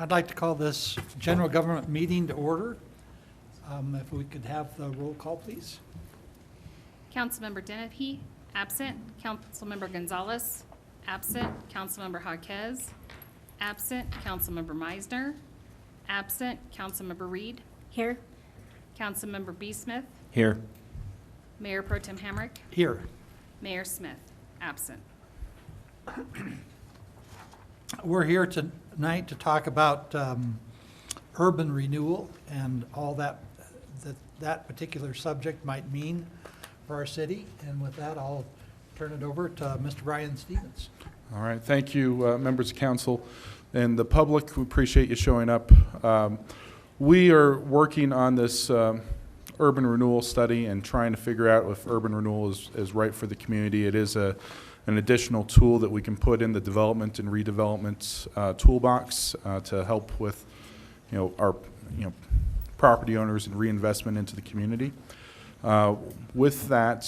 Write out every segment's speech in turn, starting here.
I'd like to call this general government meeting to order. If we could have the roll call, please. Councilmember Dennehy, absent. Councilmember Gonzalez, absent. Councilmember Jaquez, absent. Councilmember Meisner, absent. Councilmember Reed, Here. Councilmember B. Smith, Here. Mayor Pro Tem Hamrick, Here. Mayor Smith, absent. We're here tonight to talk about urban renewal and all that particular subject might mean for our city. And with that, I'll turn it over to Mr. Ryan Stevens. All right. Thank you, members of council and the public. We appreciate you showing up. We are working on this urban renewal study and trying to figure out if urban renewal is right for the community. It is an additional tool that we can put in the development and redevelopment toolbox to help with, our, property owners and reinvestment into the community. With that,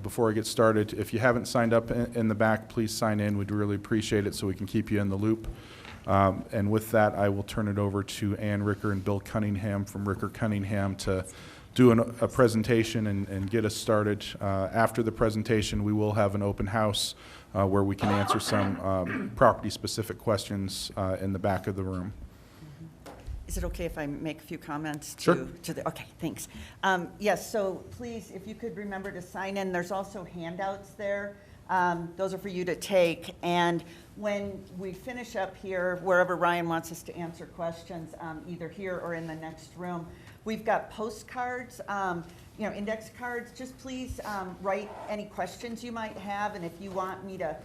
before I get started, if you haven't signed up in the back, please sign in. We'd really appreciate it so we can keep you in the loop. And with that, I will turn it over to Ann Ricker and Bill Cunningham from Ricker Cunningham to do a presentation and get us started. After the presentation, we will have an open house where we can answer some property-specific questions in the back of the room. Is it okay if I make a few comments Sure. to the, okay, thanks. Yes, so please, if you could remember to sign in, there's also handouts there. Those are for you to take. And when we finish up here, wherever Ryan wants us to answer questions, either here or in the next room, we've got postcards, index cards. Just please write any questions you might have. And if you want me to,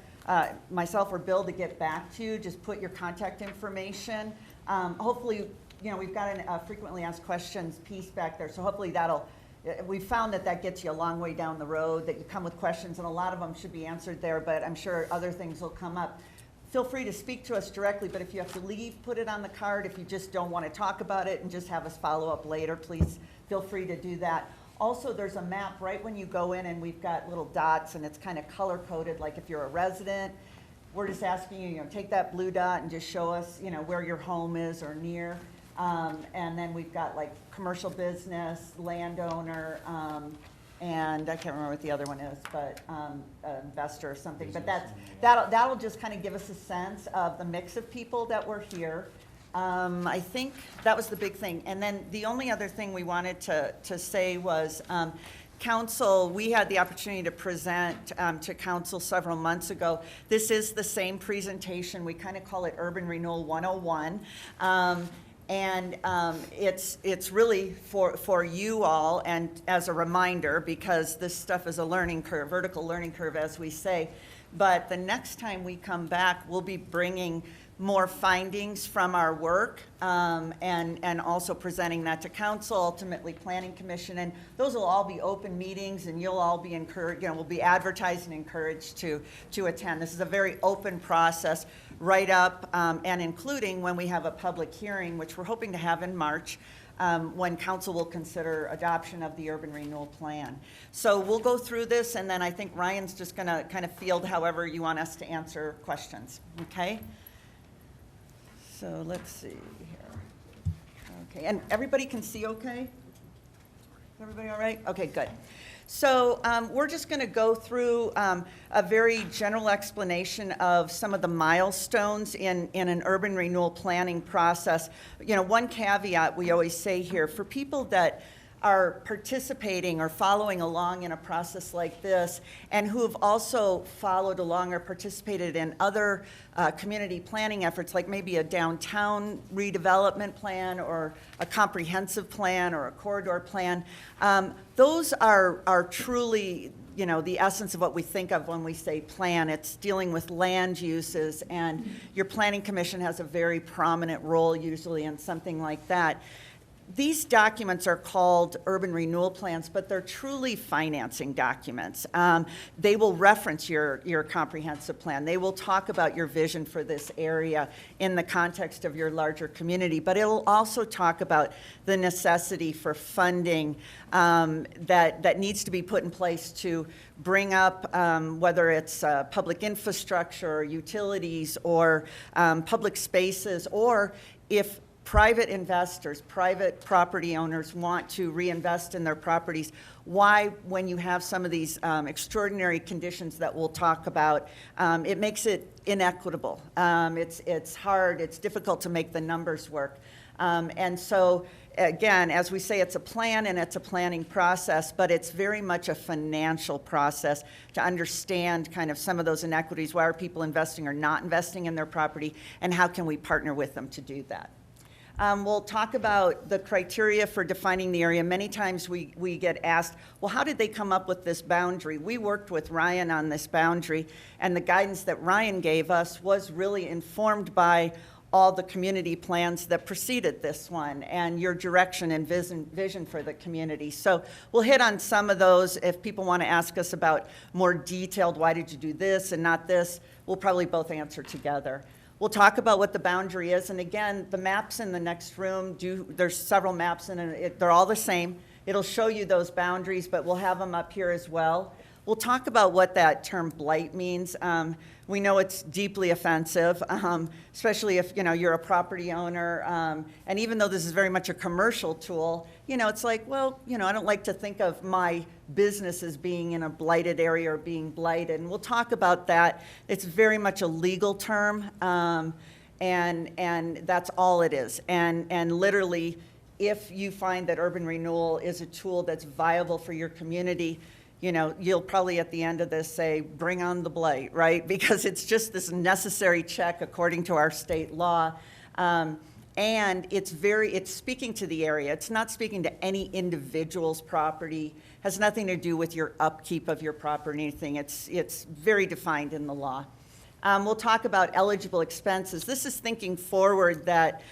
myself or Bill to get back to you, just put your contact information. Hopefully, we've got a frequently asked questions piece back there, so hopefully we've found that gets you a long way down the road, that you come with questions, and a lot of them should be answered there, but I'm sure other things will come up. Feel free to speak to us directly, but if you have to leave, put it on the card. If you just don't want to talk about it and just have us follow up later, please feel free to do that. Also, there's a map right when you go in, and we've got little dots, and it's kind of color-coded, like if you're a resident. We're just asking you, take that blue dot and just show us, where your home is or near. And then we've got like commercial business, landowner, and I can't remember what the other one is, but investor or something. But that'll just kind of give us a sense of the mix of people that were here. I think that was the big thing. And then the only other thing we wanted to say was, Council, we had the opportunity to present to Council several months ago. This is the same presentation. We kind of call it Urban Renewal 101. And it's really for you all, and as a reminder, because this stuff is a learning curve, vertical learning curve, as we say. But the next time we come back, we'll be bringing more findings from our work, and also presenting that to Council, ultimately Planning Commission, and those will all be open meetings, and you'll all be encouraged, we'll be advertised and encouraged to attend. This is a very open process, right up and including when we have a public hearing, which we're hoping to have in March, when Council will consider adoption of the Urban Renewal Plan. So we'll go through this, and then I think Ryan's just going to kind of field however you want us to answer questions, okay? So let's see here. Okay, and everybody can see okay? Is everybody all right? Okay, good. So we're just going to go through a very general explanation of some of the milestones in an urban renewal planning process. One caveat we always say here, for people that are participating or following along in a process like this, and who have also followed along or participated in other community planning efforts, like maybe a downtown redevelopment plan or a comprehensive plan or a corridor plan, those are truly the essence of what we think of when we say plan. It's dealing with land uses, and your planning commission has a very prominent role usually in something like that. these documents are called urban renewal plans, but they're truly financing documents. They will reference your comprehensive plan. They will talk about your vision for this area in the context of your larger community, but it'll also talk about the necessity for funding that needs to be put in place to bring up whether it's public infrastructure or utilities or public spaces, or if private investors, private property owners want to reinvest in their properties, why, when you have some of these extraordinary conditions that we'll talk about, it makes it inequitable. It's hard, it's difficult to make the numbers work. And so, again, as we say, it's a plan and it's a planning process, but it's very much a financial process to understand kind of some of those inequities. Why are people investing or not investing in their property, and how can we partner with them to do that? We'll talk about the criteria for defining the area. Many times we get asked, well, how did they come up with this boundary? We worked with Ryan on this boundary, and the guidance that Ryan gave us was really informed by all the community plans that preceded this one and your direction and vision for the community. So we'll hit on some of those. If people want to ask us about more detailed, why did you do this and not this, we'll probably both answer together. We'll talk about what the boundary is, and again, the maps in the next room, there's several maps in it, they're all the same. It'll show you those boundaries, but we'll have them up here as well. We'll talk about what that term blight means. We know it's deeply offensive, especially if you're a property owner. And even though this is very much a commercial tool, it's like, well, I don't like to think of my business as being in a blighted area or being blighted. And we'll talk about that. It's very much a legal term, and that's all it is. And literally, if you find that urban renewal is a tool that's viable for your community, you'll probably at the end of this say, bring on the blight, right? Because it's just this necessary check according to our state law. And it's speaking to the area. It's not speaking to any individual's property, has nothing to do with your upkeep of your property or anything. It's very defined in the law. We'll talk about eligible expenses. This is thinking forward that,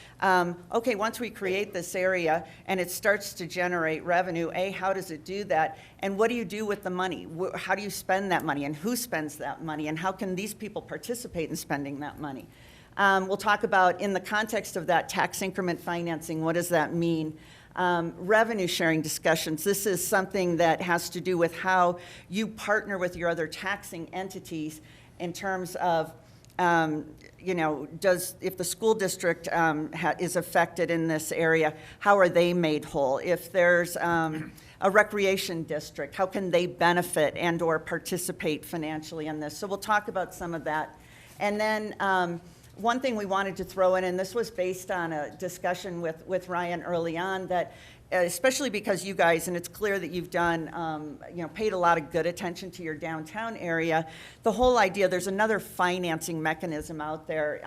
okay, once we create this area and it starts to generate revenue, how does it do that? And what do you do with the money? How do you spend that money, and who spends that money, and how can these people participate in spending that money? We'll talk about, in the context of that, tax increment financing. What does that mean? Revenue sharing discussions. This is something that has to do with how you partner with your other taxing entities in terms of, if the school district is affected in this area, how are they made whole? If there's a recreation district, how can they benefit and or participate financially in this? So we'll talk about some of that. And then one thing we wanted to throw in, and this was based on a discussion with Ryan early on, that especially because you guys, and it's clear that you've done, paid a lot of good attention to your downtown area, the whole idea, there's another financing mechanism out there,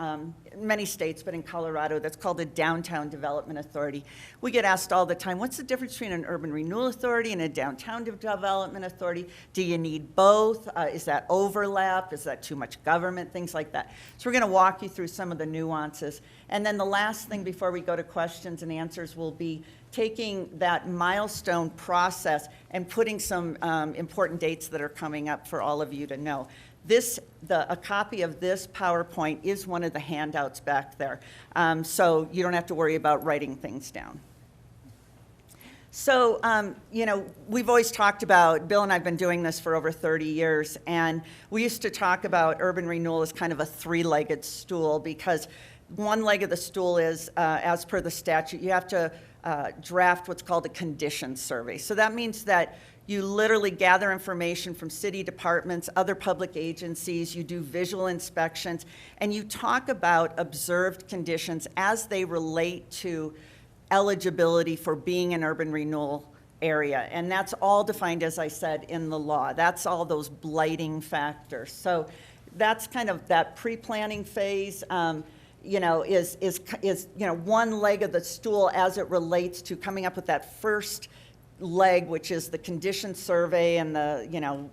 in many states, but in Colorado, that's called a Downtown Development Authority. We get asked all the time, what's the difference between an urban renewal authority and a downtown development authority? Do you need both? Is that overlap? Is that too much government? Things like that. So we're going to walk you through some of the nuances. And then the last thing before we go to questions and answers will be taking that milestone process and putting some important dates that are coming up for all of you to know. A copy of this PowerPoint is one of the handouts back there, so you don't have to worry about writing things down. So, we've always talked about, Bill and I have been doing this for over 30 years, and we used to talk about urban renewal as kind of a three-legged stool, because one leg of the stool is, as per the statute, you have to draft what's called a condition survey. So that means that you literally gather information from city departments, other public agencies, you do visual inspections, and you talk about observed conditions as they relate to eligibility for being an urban renewal area. And that's all defined, as I said, in the law. That's all those blighting factors. So that's kind of that pre-planning phase. Is one leg of the stool as it relates to coming up with that first leg, which is the condition survey and the,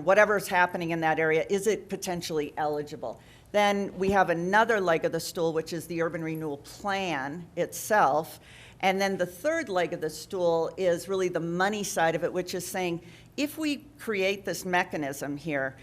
whatever's happening in that area, is it potentially eligible? Then we have another leg of the stool, which is the urban renewal plan itself. And then the third leg of the stool is really the money side of it, which is saying, if we create this mechanism here,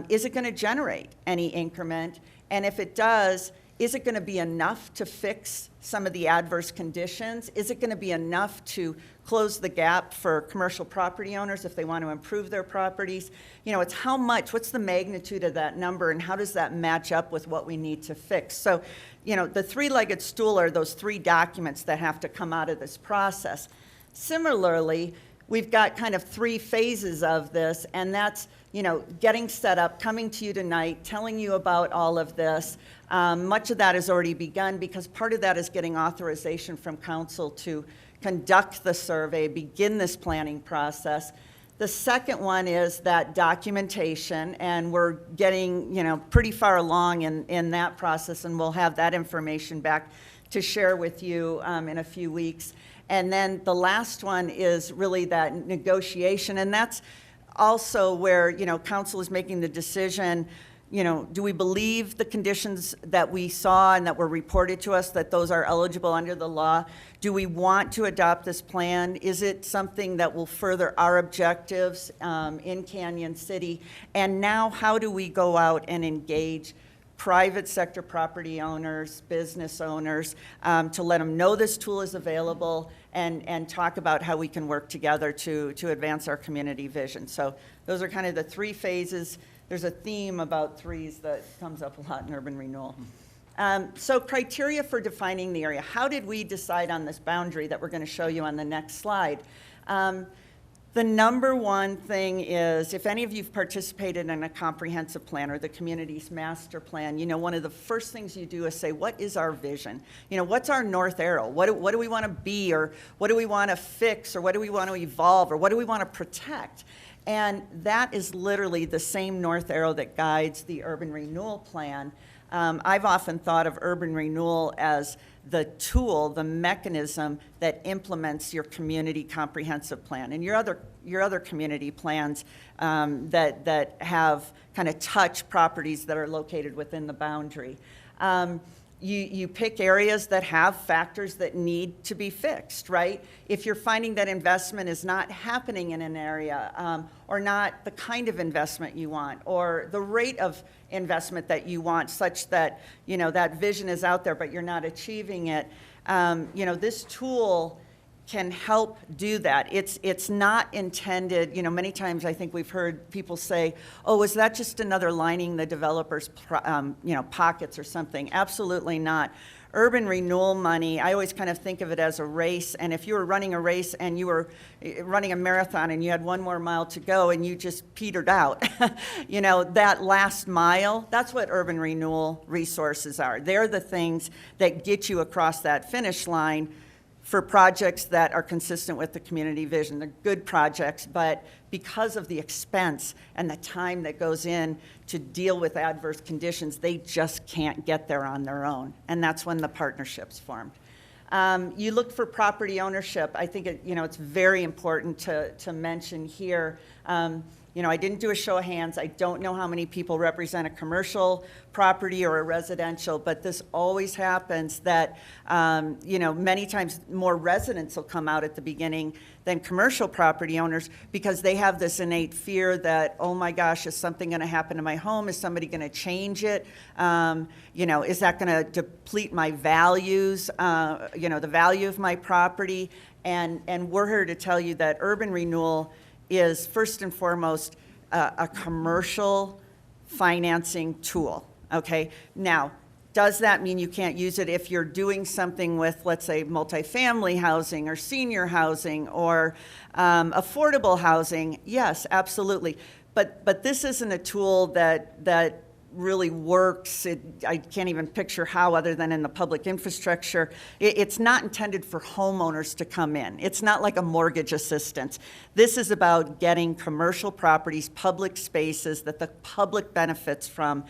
is it going to generate any increment? And if it does, is it going to be enough to fix some of the adverse conditions? Is it going to be enough to close the gap for commercial property owners if they want to improve their properties? You know, it's how much, what's the magnitude of that number, and how does that match up with what we need to fix? So, you know, the three-legged stool are those three documents that have to come out of this process. Similarly, we've got kind of three phases of this, and that's, you know, getting set up, coming to you tonight, telling you about all of this. Much of that has already begun because part of that is getting authorization from council to conduct the survey, begin this planning process. The second one is that documentation, and we're getting, you know, pretty far along in that process, and we'll have that information back to share with you in a few weeks. And then the last one is really that negotiation, and that's also where, you know, council is making the decision, you know, do we believe the conditions that we saw and that were reported to us, that those are eligible under the law? Do we want to adopt this plan? Is it something that will further our objectives in Canyon City? And now how do we go out and engage private sector property owners, business owners, to let them know this tool is available and talk about how we can work together to advance our community vision. So those are kind of the three phases. There's a theme about threes that comes up a lot in urban renewal. So criteria for defining the area. How did we decide on this boundary that we're going to show you on the next slide? The number one thing is, if any of you've participated in a comprehensive plan or the community's master plan, you know, one of the first things you do is say, what is our vision? You know, what's our north arrow? What do we want to be, or what do we want to fix, or what do we want to evolve, or what do we want to protect? And that is literally the same north arrow that guides the urban renewal plan. I've often thought of urban renewal as the tool, the mechanism that implements your community comprehensive plan and your other community plans that have kind of touch properties that are located within the boundary. You pick areas that have factors that need to be fixed, right? If you're finding that investment is not happening in an area, or not the kind of investment you want, or the rate of investment that you want, such that, you know, that vision is out there but you're not achieving it, you know, this tool can help do that. It's not intended, you know, many times I think we've heard people say, oh, is that just another lining the developer's you know, pockets or something? Absolutely not. Urban renewal money, I always kind of think of it as a race, and if you were running a race and you were running a marathon and you had one more mile to go and you just petered out, you know, that last mile, that's what urban renewal resources are. They're the things that get you across that finish line for projects that are consistent with the community vision. They're good projects, but because of the expense and the time that goes in to deal with adverse conditions, they just can't get there on their own. And that's when the partnership's formed. You look for property ownership. I think it's very important to mention here. You know, I didn't do a show of hands. I don't know how many people represent a commercial property or a residential, but this always happens that, you know, many times more residents will come out at the beginning than commercial property owners because they have this innate fear that, oh my gosh, is something going to happen to my home? Is somebody going to change it? You know, is that going to deplete my values, you know, the value of my property? And we're here to tell you that urban renewal is first and foremost a commercial financing tool, okay? Now, does that mean you can't use it if you're doing something with, let's say, multifamily housing or senior housing or affordable housing? Yes, absolutely. But this isn't a tool that really works. I can't even picture how other than in the public infrastructure. It's not intended for homeowners to come in. It's not like a mortgage assistance. This is about getting commercial properties, public spaces that the public benefits from,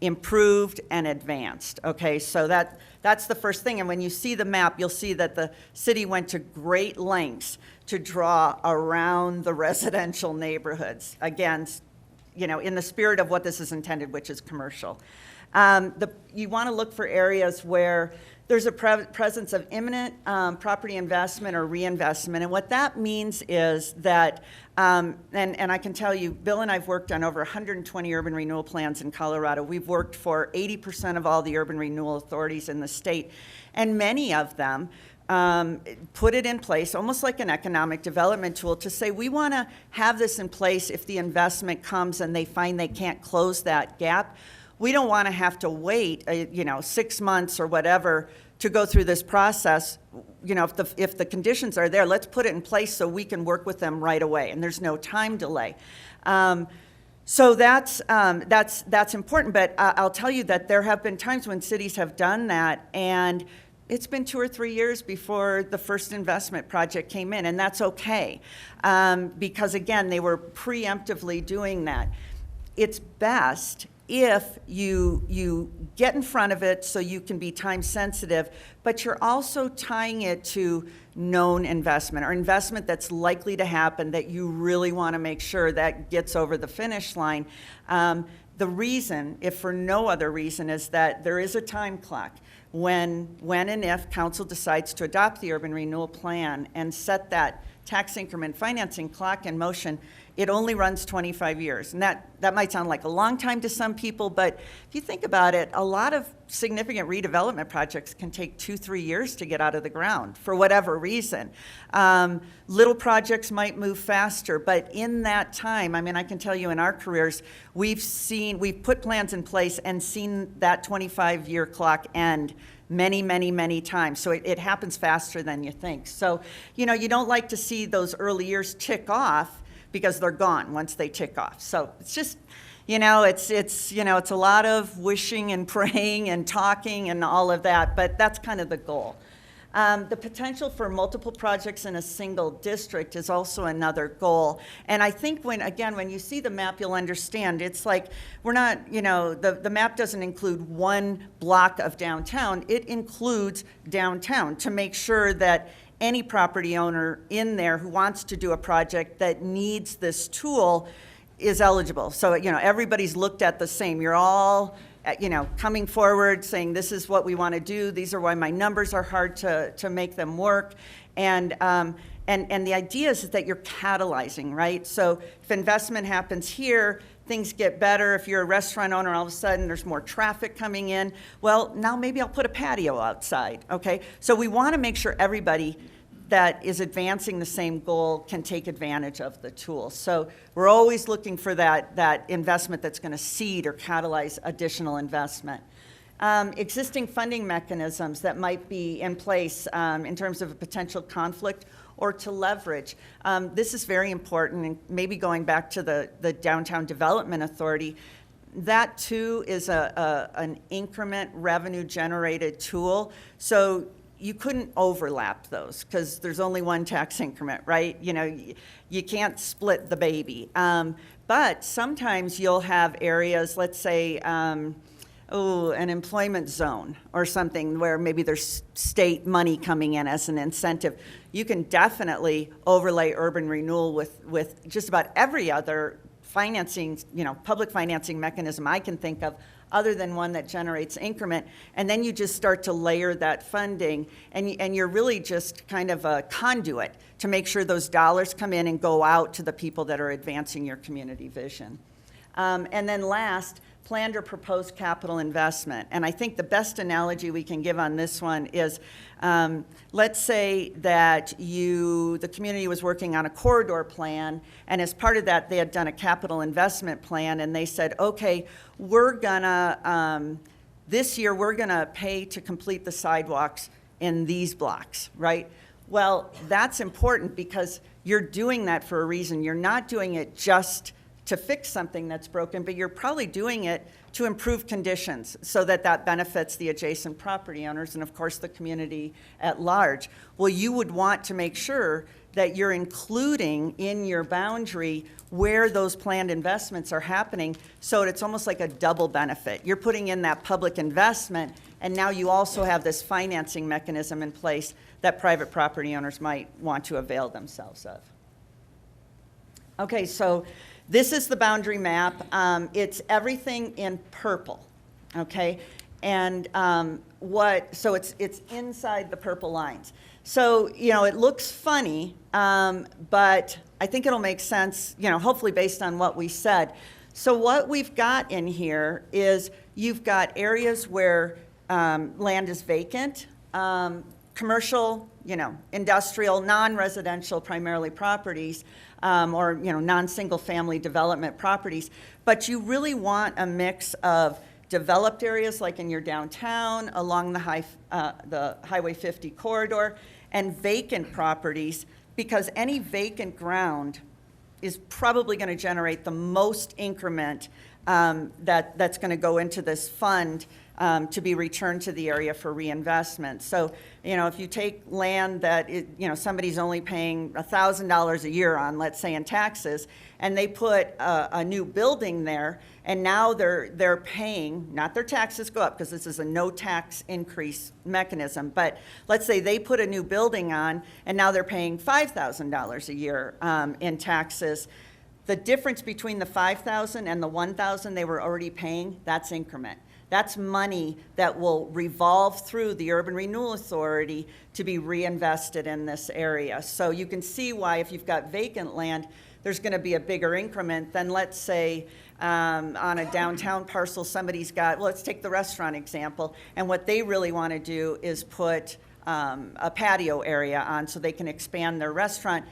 improved and advanced. Okay, so that's the first thing. And when you see the map, you'll see that the city went to great lengths to draw around the residential neighborhoods. Again, in the spirit of what this is intended, which is commercial. You want to look for areas where there's a presence of imminent property investment or reinvestment. And what that means is that, and I can tell you, Bill and I've worked on over 120 urban renewal plans in Colorado. We've worked for 80% of all the urban renewal authorities in the state. And many of them put it in place almost like an economic development tool to say, we want to have this in place if the investment comes and they find they can't close that gap. We don't want to have to wait, 6 months or whatever to go through this process. If the conditions are there, let's put it in place so we can work with them right away, and there's no time delay. So that's important. But I'll tell you that there have been times when cities have done that, and it's been 2 or 3 years before the first investment project came in, and that's okay, because again, they were preemptively doing that. It's best if you get in front of it so you can be time sensitive, but you're also tying it to known investment or investment that's likely to happen that you really want to make sure that gets over the finish line. The reason, if for no other reason, is that there is a time clock. When and if council decides to adopt the urban renewal plan and set that tax increment financing clock in motion, it only runs 25 years. And that might sound like a long time to some people, but if you think about it, a lot of significant redevelopment projects can take 2-3 years to get out of the ground for whatever reason. Little projects might move faster, but in that time, I can tell you in our careers, we've put plans in place and seen that 25-year clock end many, many, many times. So it happens faster than you think. So, you don't like to see those early years tick off because they're gone once they tick off. So it's just, it's a lot of wishing and praying and talking and all of that, but that's kind of the goal. The potential for multiple projects in a single district is also another goal. And I think when you see the map, you'll understand. It's like we're not, the map doesn't include one block of downtown. It includes downtown to make sure that any property owner in there who wants to do a project that needs this tool is eligible. So, everybody's looked at the same. You're all coming forward saying, this is what we want to do. These are why my numbers are hard to make them work. And the idea is that you're catalyzing, right? So if investment happens here, things get better. If you're a restaurant owner, all of a sudden there's more traffic coming in. Well, now maybe I'll put a patio outside, okay? So we want to make sure everybody that is advancing the same goal can take advantage of the tool. So we're always looking for that investment that's going to seed or catalyze additional investment. Existing funding mechanisms that might be in place in terms of a potential conflict or to leverage. This is very important, and maybe going back to the Downtown Development Authority, that too is an increment revenue generated tool. So you couldn't overlap those because there's only one tax increment, right? You can't split the baby. But sometimes you'll have areas, let's say, an employment zone or something where maybe there's state money coming in as an incentive. You can definitely overlay urban renewal with just about every other financing, public financing mechanism I can think of, other than one that generates increment. And then you just start to layer that funding, and you're really just kind of a conduit to make sure those dollars come in and go out to the people that are advancing your community vision. And then last, planned or proposed capital investment. And I think the best analogy we can give on this one is, let's say that the community was working on a corridor plan, and as part of that, they had done a capital investment plan, and they said, okay, this year we're gonna pay to complete the sidewalks in these blocks, right? Well, that's important because you're doing that for a reason. You're not doing it just to fix something that's broken, but you're probably doing it to improve conditions so that benefits the adjacent property owners and, of course, the community at large. Well, you would want to make sure that you're including in your boundary where those planned investments are happening, so it's almost like a double benefit. You're putting in that public investment, and now you also have this financing mechanism in place that private property owners might want to avail themselves of. Okay, so This is the boundary map. It's everything in purple, okay? And so it's inside the purple lines. So, it looks funny, but I think it'll make sense, hopefully based on what we said. So what we've got in here is you've got areas where land is vacant, commercial, industrial, non-residential primarily properties, or, non-single family development properties. But you really want a mix of developed areas like in your downtown, along the Highway 50 corridor, and vacant properties, because any vacant ground is probably going to generate the most increment that's going to go into this fund to be returned to the area for reinvestment. So, if you take land that somebody's only paying $1,000 a year on, let's say in taxes, and they put a new building there, and now they're paying, not their taxes go up because this is a no tax increase mechanism, but let's say they put a new building on and now they're paying $5,000 a year in taxes. The difference between the $5,000 and the $1,000 they were already paying, that's increment. That's money that will revolve through the Urban Renewal Authority to be reinvested in this area. So you can see why if you've got vacant land, there's going to be a bigger increment than, let's say, on a downtown parcel, somebody's got, well, let's take the restaurant example, and what they really want to do is put a patio area on so they can expand their restaurant.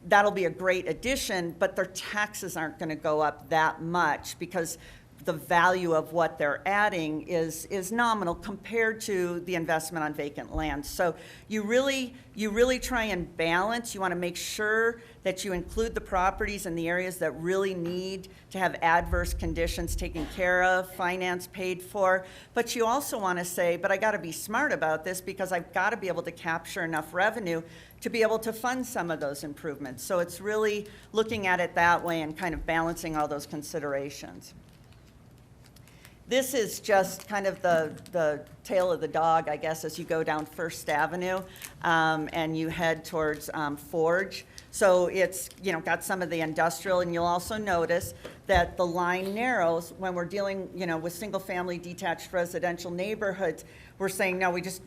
That'll be a great addition, but their taxes aren't going to go up that much because the value of what they're adding is nominal compared to the investment on vacant land. So you really try and balance. You want to make sure that you include the properties in the areas that really need to have adverse conditions taken care of, finance paid for. But you also want to say, but I got to be smart about this because I've got to be able to capture enough revenue to be able to fund some of those improvements. So it's really looking at it that way and kind of balancing all those considerations. This is just kind of the tail of the dog, I guess, as you go down First Avenue and you head towards Forge. So it's, got some of the industrial, and you'll also notice that the line narrows when we're dealing, with single-family detached residential neighborhoods. We're saying, no, we just,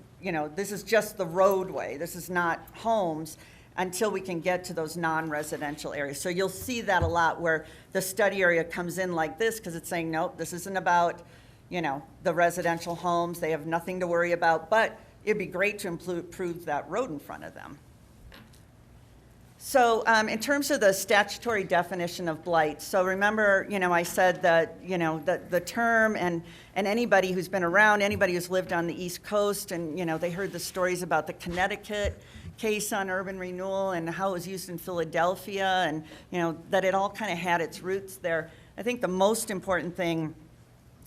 this is just the roadway. This is not homes until we can get to those non-residential areas. So you'll see that a lot where the study area comes in like this because it's saying, nope, this isn't about, the residential homes. They have nothing to worry about, but it'd be great to improve that road in front of them. So in terms of the statutory definition of blight, so remember, I said that, the term and anybody who's been around, anybody who's lived on the East Coast and, they heard the stories about the Connecticut case on urban renewal and how it was used in Philadelphia and, that it all kind of had its roots there. I think the most important thing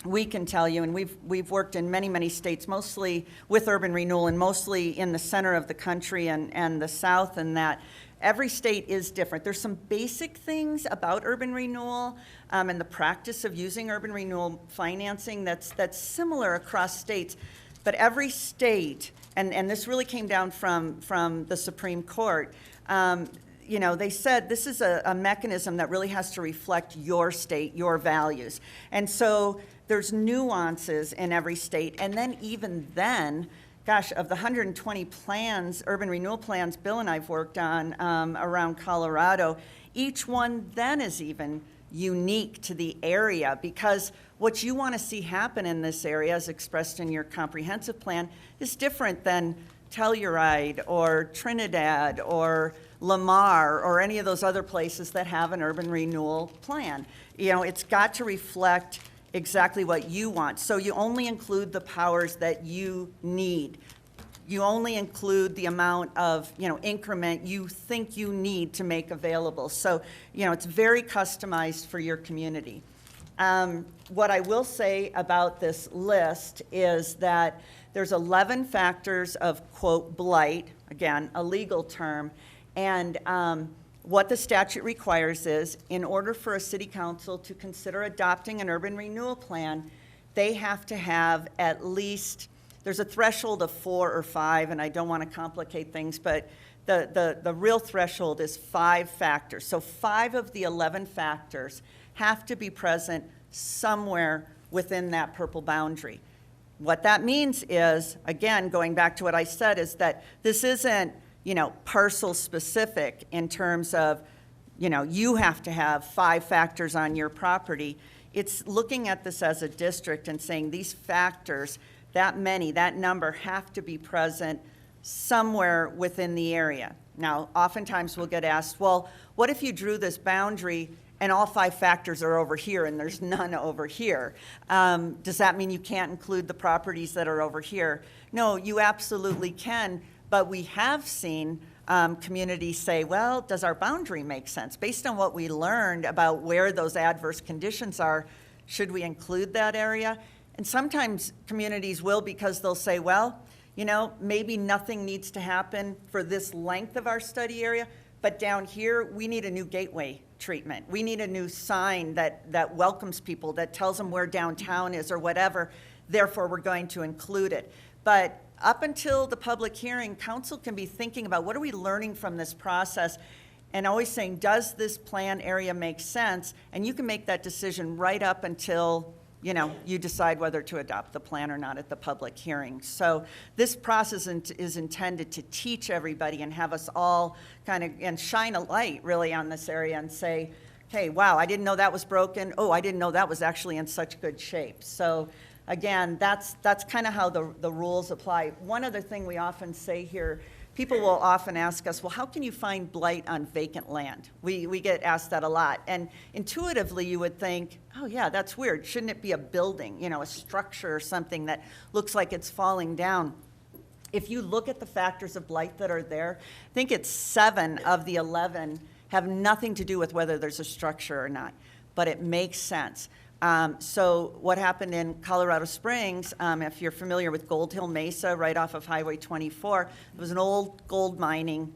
we can tell you, and we've worked in many, many states, mostly with urban renewal and mostly in the center of the country and the South, and that every state is different. There's some basic things about urban renewal and the practice of using urban renewal financing that's similar across states, but every state, and this really came down from the Supreme Court, they said this is a mechanism that really has to reflect your state, your values. And so there's nuances in every state. And then even then, gosh, of the 120 plans, urban renewal plans Bill and I've worked on around Colorado, each one then is even unique to the area because what you want to see happen in this area as expressed in your comprehensive plan is different than Telluride or Trinidad or Lamar or any of those other places that have an urban renewal plan. It's got to reflect exactly what you want. So you only include the powers that you need. You only include the amount of, increment you think you need to make available. So, it's very customized for your community. What I will say about this list is that there's 11 factors of, quote, blight, again, a legal term, and what the statute requires is, in order for a city council to consider adopting an urban renewal plan, they have to have at least, there's a threshold of 4 or 5, and I don't want to complicate things, but the real threshold is 5 factors. So 5 of the 11 factors have to be present somewhere within that purple boundary. What that means is, again, going back to what I said, is that this isn't, parcel specific in terms of, you have to have 5 factors on your property. It's looking at this as a district and saying these factors, that number have to be present somewhere within the area. Now, oftentimes we'll get asked, well, what if you drew this boundary and all 5 factors are over here and there's none over here? Does that mean you can't include the properties that are over here? No, you absolutely can, but we have seen communities say, well, does our boundary make sense? Based on what we learned about where those adverse conditions are, should we include that area? And sometimes communities will, because they'll say, well, maybe nothing needs to happen for this length of our study area, but down here, we need a new gateway treatment. We need a new sign that welcomes people, that tells them where downtown is or whatever. Therefore, we're going to include it. But up until the public hearing, council can be thinking about what are we learning from this process, and always saying, does this plan area make sense? And you can make that decision right up until you decide whether to adopt the plan or not at the public hearing. So this process is intended to teach everybody and have us all and shine a light really on this area and say, hey, wow, I didn't know that was broken. Oh, I didn't know that was actually in such good shape. So again, that's kind of how the rules apply. One other thing we often say here, people will often ask us, well, how can you find blight on vacant land? We get asked that a lot. And intuitively, you would think, oh, yeah, that's weird. Shouldn't it be a building, a structure or something that looks like it's falling down? If you look at the factors of blight that are there, I think it's 7 of the 11 have nothing to do with whether there's a structure or not, but it makes sense. So what happened in Colorado Springs, if you're familiar with Gold Hill Mesa, right off of Highway 24, it was an old gold mining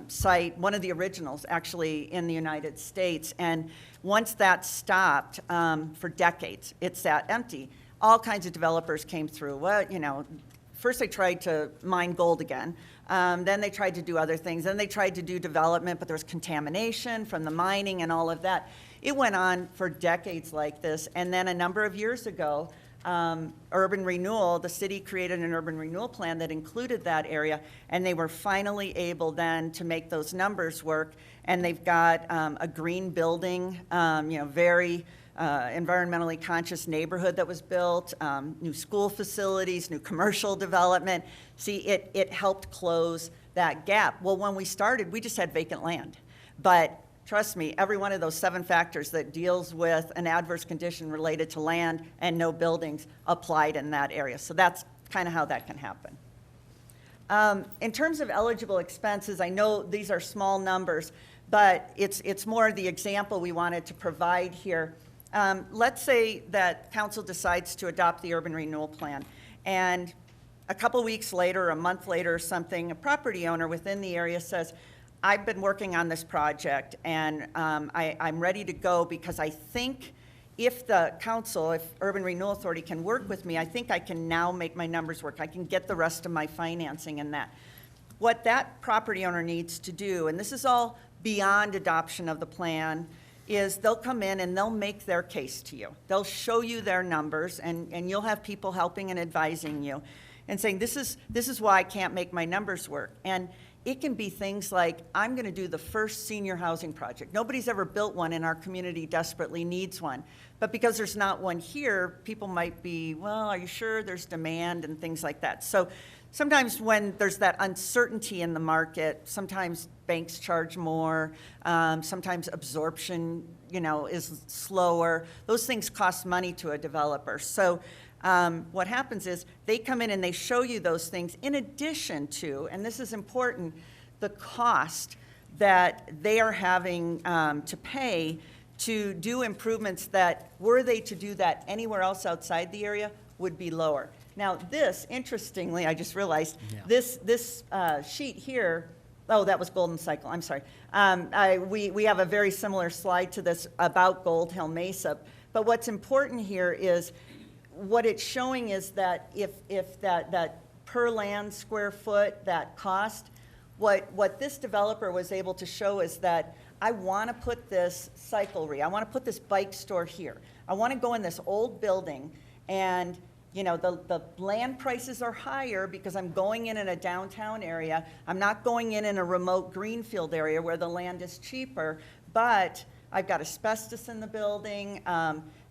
site, one of the originals actually in the United States. And once that stopped for decades, it sat empty. All kinds of developers came through. Well, first they tried to mine gold again. Then they tried to do other things. Then they tried to do development, but there was contamination from the mining and all of that. It went on for decades like this, and then a number of years ago, urban renewal, the city created an urban renewal plan that included that area, and they were finally able then to make those numbers work, and they've got a green building, very environmentally conscious neighborhood that was built, new school facilities, new commercial development. See, it helped close that gap. Well, when we started, we just had vacant land, but trust me, every one of those 7 factors that deals with an adverse condition related to land and no buildings applied in that area. So that's kind of how that can happen. In terms of eligible expenses, I know these are small numbers, but it's more the example we wanted to provide here. Let's say that council decides to adopt the urban renewal plan, and a couple weeks later, a month later or something, a property owner within the area says, I've been working on this project, and I'm ready to go because I think if the council, if Urban Renewal Authority can work with me, I think I can now make my numbers work. I can get the rest of my financing and that. What that property owner needs to do, and this is all beyond adoption of the plan, is they'll come in and they'll make their case to you. They'll show you their numbers, and you'll have people helping and advising you and saying, this is why I can't make my numbers work. And it can be things like, I'm going to do the first senior housing project. Nobody's ever built one, and our community desperately needs one. But because there's not one here, people might be, well, are you sure there's demand and things like that? So sometimes when there's that uncertainty in the market, sometimes banks charge more, sometimes absorption, is slower. Those things cost money to a developer. So what happens is they come in and they show you those things in addition to, and this is important, the cost that they are having to pay to do improvements that, were they to do that anywhere else outside the area, would be lower. Now this, interestingly, I just realized, this sheet here, oh, that was Golden Cycle, I'm sorry. We have a very similar slide to this about Gold Hill Mesa, but what's important here is what it's showing is that if that per land square foot, that cost, what this developer was able to show is that I want to put this cyclery, I want to put this bike store here. I want to go in this old building, and you know, the land prices are higher because I'm going in a downtown area. I'm not going in a remote greenfield area where the land is cheaper, but I've got asbestos in the building.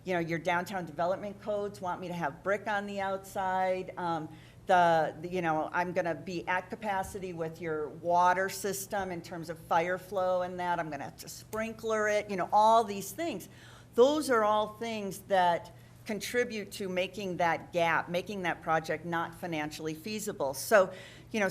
You know, your downtown development codes want me to have brick on the outside. You know, I'm going to be at capacity with your water system in terms of fire flow and that. I'm going to have to sprinkler it, you know, all these things. Those are all things that contribute to making that gap, making that project not financially feasible. So, you know,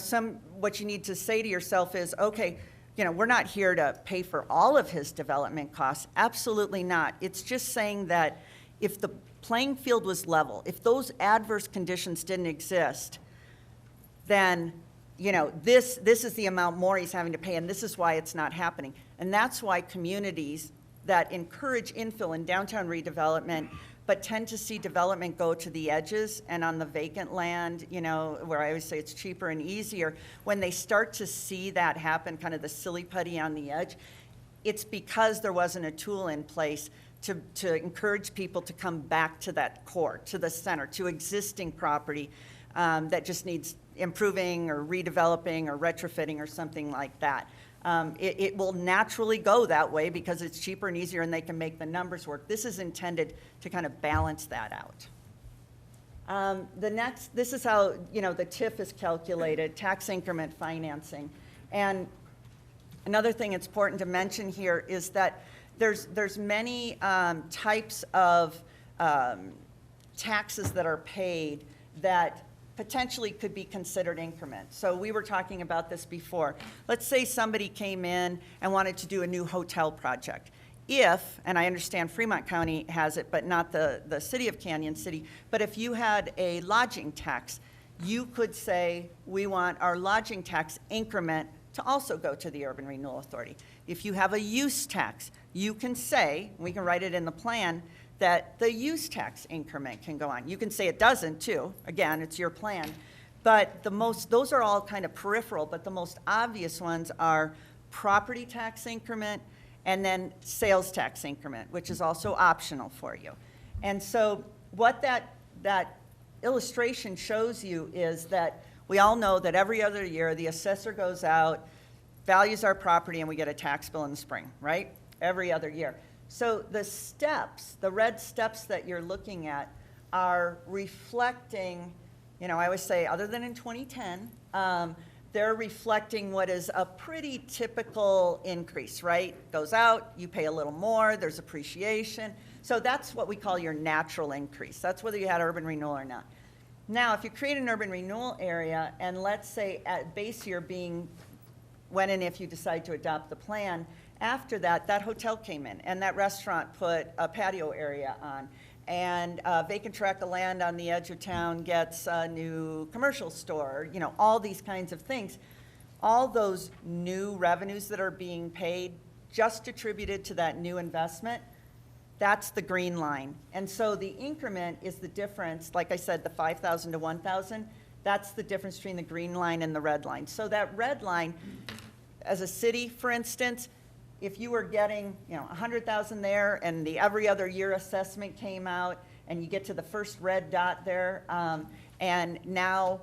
what you need to say to yourself is, okay, you know, we're not here to pay for all of his development costs. Absolutely not. It's just saying that if the playing field was level, if those adverse conditions didn't exist, then, you know, this is the amount more he's having to pay, and this is why it's not happening. And that's why communities that encourage infill and downtown redevelopment but tend to see development go to the edges and on the vacant land, you know, where I always say it's cheaper and easier. When they start to see that happen, kind of the silly putty on the edge, it's because there wasn't a tool in place to encourage people to come back to that core, to the center, to existing property that just needs improving or redeveloping or retrofitting or something like that. It will naturally go that way because it's cheaper and easier and they can make the numbers work. This is intended to kind of balance that out. This is how, you know, the TIF is calculated, tax increment financing. And another thing it's important to mention here is that there's many types of taxes that are paid that potentially could be considered increments. So we were talking about this before. Let's say somebody came in and wanted to do a new hotel project. If, and I understand Fremont County has it, but not the city of Canyon City, but if you had a lodging tax, you could say, we want our lodging tax increment to also go to the Urban Renewal Authority. If you have a use tax, you can say, we can write it in the plan, that the use tax increment can go on. You can say it doesn't too. Again, it's your plan. But those are all kind of peripheral, but the most obvious ones are property tax increment and then sales tax increment, which is also optional for you. And so what that illustration shows you is that we all know that every other year the assessor goes out, values our property, and we get a tax bill in the spring, right? Every other year. So the steps, the red steps that you're looking at are reflecting, you know, I always say, other than in 2010, they're reflecting what is a pretty typical increase, right? Goes out, you pay a little more, there's appreciation. So that's what we call your natural increase. That's whether you had urban renewal or not. Now, if you create an urban renewal area, and let's say at base year being when and if you decide to adopt the plan, after that, that hotel came in, and that restaurant put a patio area on, and a vacant tract of land on the edge of town gets a new commercial store, you know, all these kinds of things. All those new revenues that are being paid, just attributed to that new investment, that's the green line. And so the increment is the difference, like I said, the 5,000 to 1,000, that's the difference between the green line and the red line. So that red line, as a city, for instance, if you were getting, you know, 100,000 there and the every other year assessment came out and you get to the first red dot there, and now,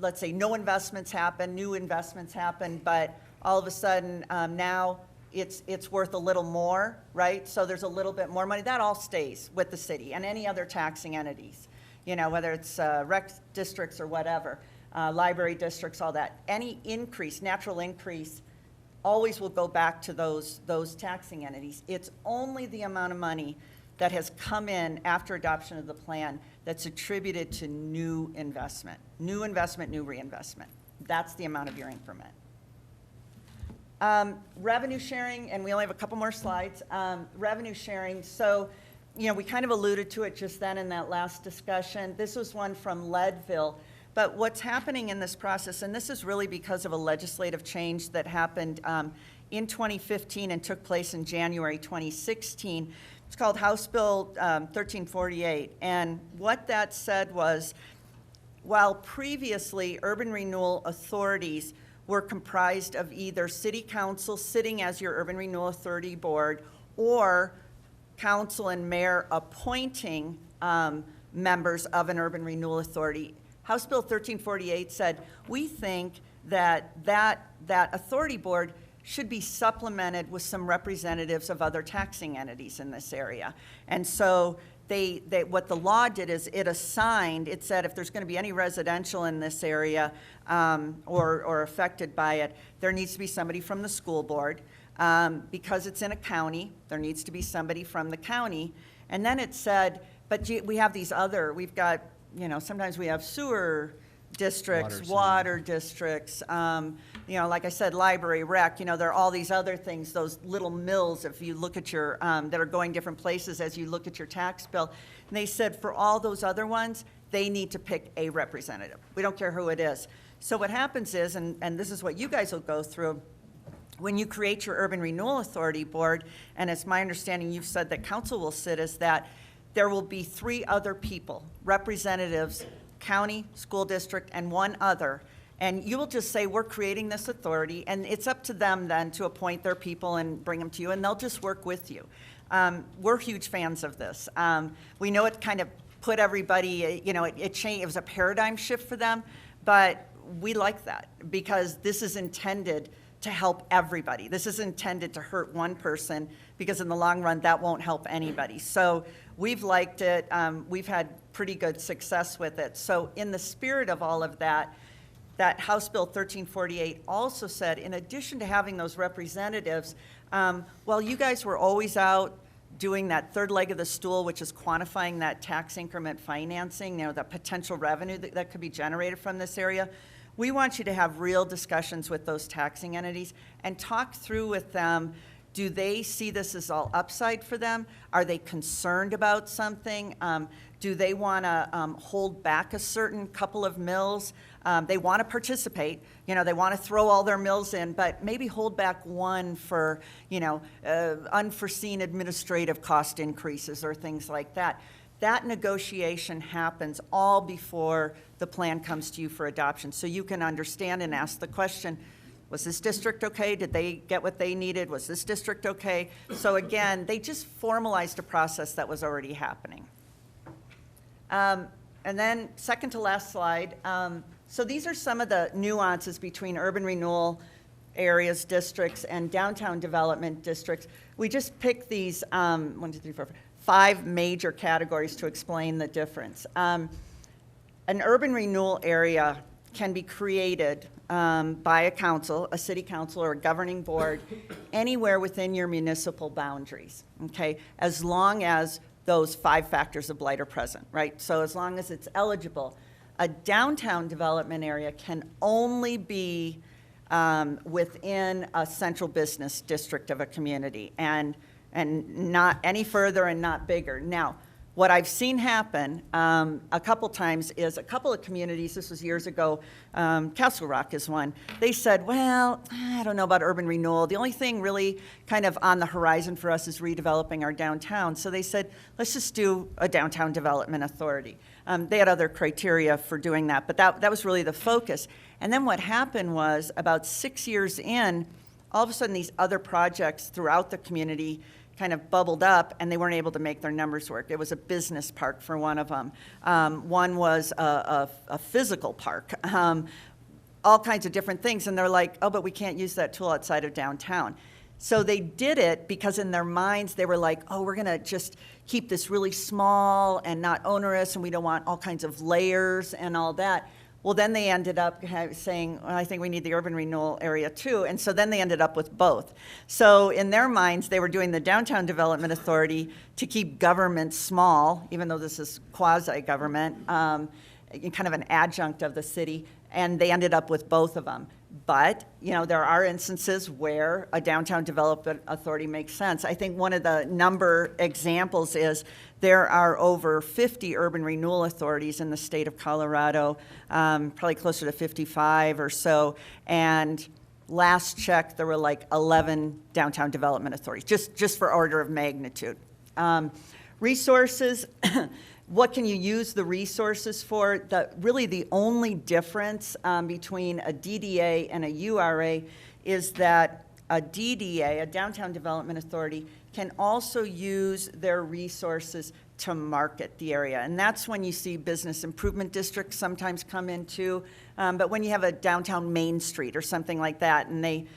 let's say no investments happen, new investments happen, but all of a sudden now it's worth a little more, right? So there's a little bit more money. That all stays with the city and any other taxing entities, you know, whether it's rec districts or whatever, library districts, all that. Any increase, natural increase, always will go back to those taxing entities. It's only the amount of money that has come in after adoption of the plan that's attributed to new investment, new reinvestment. That's the amount of your increment. Revenue sharing, and we only have a couple more slides. Revenue sharing, so, you know, we kind of alluded to it just then in that last discussion. This was one from Leadville. But what's happening in this process, and this is really because of a legislative change that happened in 2015 and took place in January 2016. It's called House Bill 1348. And what that said was, while previously urban renewal authorities were comprised of either city council sitting as your Urban Renewal Authority board, or council and mayor appointing members of an urban renewal authority. House Bill 1348 said, we think that authority board should be supplemented with some representatives of other taxing entities in this area. And so what the law did is it said if there's going to be any residential in this area or affected by it, there needs to be somebody from the school board. Because it's in a county, there needs to be somebody from the county. And then it said, but we have these other, we've got, sometimes we have sewer districts, water districts, like I said, library, rec, there are all these other things, those little mills, if you look at your, that are going different places as you look at your tax bill. And they said for all those other ones, they need to pick a representative. We don't care who it is. So what happens is, and this is what you guys will go through, when you create your Urban Renewal Authority board, and it's my understanding you've said that council will sit, is that there will be 3 other people, representatives, county, school district, and 1 other. And you will just say, we're creating this authority, and it's up to them then to appoint their people and bring them to you, and they'll just work with you. We're huge fans of this. We know it kind of put everybody, it changed, it was a paradigm shift for them, but we like that because this is intended to help everybody. This is intended to hurt one person because in the long run, that won't help anybody. So we've liked it. We've had pretty good success with it. So in the spirit of all of that, that House Bill 1348 also said, in addition to having those representatives, while you guys were always out doing that third leg of the stool, which is quantifying that tax increment financing, the potential revenue that could be generated from this area, we want you to have real discussions with those taxing entities and talk through with them, do they see this as all upside for them? Are they concerned about something? Do they want to hold back a certain couple of mills? They want to participate, they want to throw all their mills in, but maybe hold back one for, unforeseen administrative cost increases or things like that. That negotiation happens all before the plan comes to you for adoption. So you can understand and ask the question, was this district okay? Did they get what they needed? Was this district okay? So again, they just formalized a process that was already happening. And then second to last slide. So these are some of the nuances between urban renewal areas, districts, and downtown development districts. We just picked these 5 major categories to explain the difference. An urban renewal area can be created by a council, a city council, or a governing board anywhere within your municipal boundaries, okay? As long as those 5 factors of blight are present, right? So as long as it's eligible. A downtown development area can only be within a central business district of a community and not any further and not bigger. Now, what I've seen happen a couple times is a couple of communities, this was years ago, Castle Rock is one, they said, well, I don't know about urban renewal. The only thing really kind of on the horizon for us is redeveloping our downtown. So they said, let's just do a downtown development authority. They had other criteria for doing that, but that was really the focus. And then what happened was about 6 years in, all of a sudden these other projects throughout the community kind of bubbled up and they weren't able to make their numbers work. It was a business park for one of them. One was a physical park, all kinds of different things. And they're like, oh, but we can't use that tool outside of downtown. So they did it because in their minds they were like, oh, we're gonna just keep this really small and not onerous and we don't want all kinds of layers and all that. Well, then they ended up saying, well, I think we need the urban renewal area too. And so then they ended up with both. So in their minds, they were doing the Downtown Development Authority to keep government small, even though this is quasi-government, kind of an adjunct of the city. And they ended up with both of them. But, there are instances where a downtown development authority makes sense. I think one of the number examples is there are over 50 urban renewal authorities in the state of Colorado, probably closer to 55 or so. And last check, there were like 11 downtown development authorities, just for order of magnitude. Resources, What can you use the resources for? Really the only difference between a DDA and a URA is that a DDA, a Downtown Development Authority, can also use their resources to market the area. And that's when you see business improvement districts sometimes come in too. But when you have a downtown Main Street or something like that, and they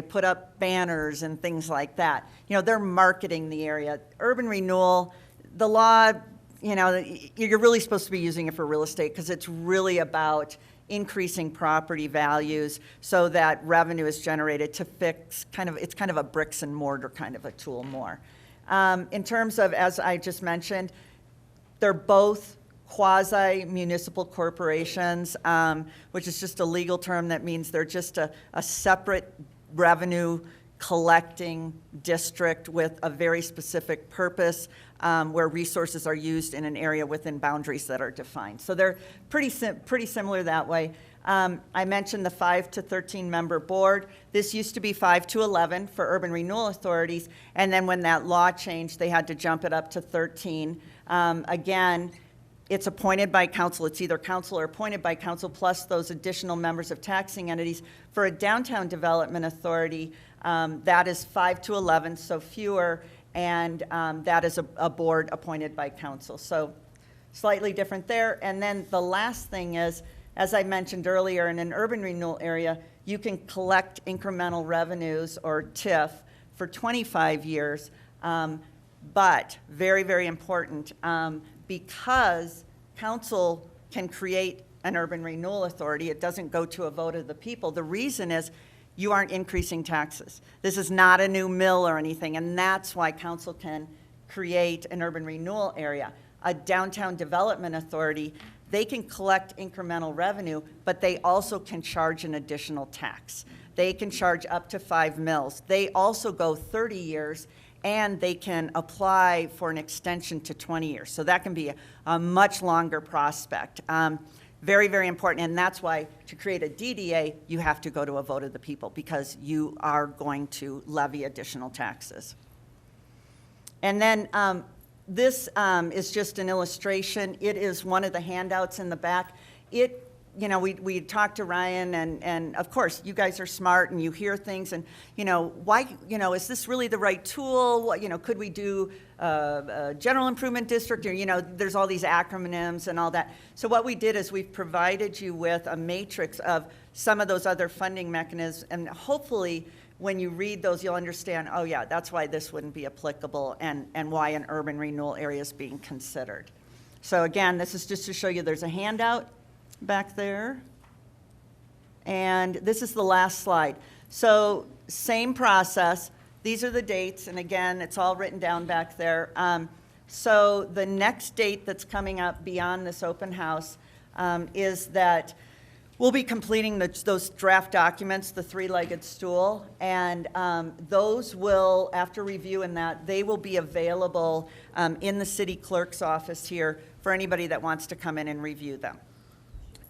put up banners and things like that, they're marketing the area. Urban renewal, the law, you're really supposed to be using it for real estate because it's really about increasing property values so that revenue is generated to fix it's kind of a bricks and mortar kind of a tool more. In terms of, as I just mentioned, they're both quasi-municipal corporations, which is just a legal term that means they're just a separate revenue collecting district with a very specific purpose, where resources are used in an area within boundaries that are defined. So they're pretty similar that way. I mentioned the 5 to 13 member board. This used to be 5 to 11 for urban renewal authorities, and then when that law changed, they had to jump it up to 13. Again, it's appointed by council. It's either council or appointed by council, plus those additional members of taxing entities. For a downtown development authority, that is 5 to 11, so fewer, and that is a board appointed by council. So slightly different there. And then the last thing is, as I mentioned earlier, in an urban renewal area, you can collect incremental revenues, or TIF, for 25 years. But very, very important, because council can create an urban renewal authority, it doesn't go to a vote of the people. The reason is you aren't increasing taxes. This is not a new mill or anything, and that's why council can create an urban renewal area. A downtown development authority, they can collect incremental revenue, but they also can charge an additional tax. They can charge up to 5 mills. They also go 30 years, and they can apply for an extension to 20 years. So that can be a much longer prospect. Very, very important, and that's why to create a DDA, you have to go to a vote of the people because you are going to levy additional taxes. And then this is just an illustration. It is one of the handouts in the back. We talked to Ryan, and of course, you guys are smart and you hear things, and why, is this really the right tool? What, could we do a general improvement district? Or, there's all these acronyms and all that. So what we did is we've provided you with a matrix of some of those other funding mechanisms, and hopefully when you read those, you'll understand, oh yeah, that's why this wouldn't be applicable, and why an urban renewal area is being considered. So again, this is just to show you there's a handout back there. And this is the last slide. So same process. These are the dates, and again, it's all written down back there. So the next date that's coming up beyond this open house is that we'll be completing those draft documents, the 3-legged stool, and those will, after reviewing that, they will be available in the city clerk's office here for anybody that wants to come in and review them.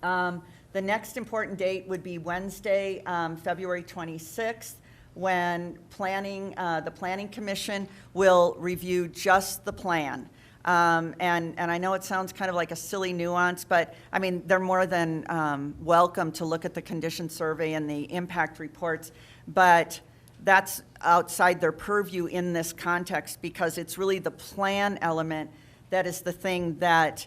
The next important date would be Wednesday, February 26th, when the Planning Commission will review just the plan. And I know it sounds kind of like a silly nuance, but I mean, they're more than welcome to look at the condition survey and the impact reports, but that's outside their purview in this context because it's really the plan element that is the thing that,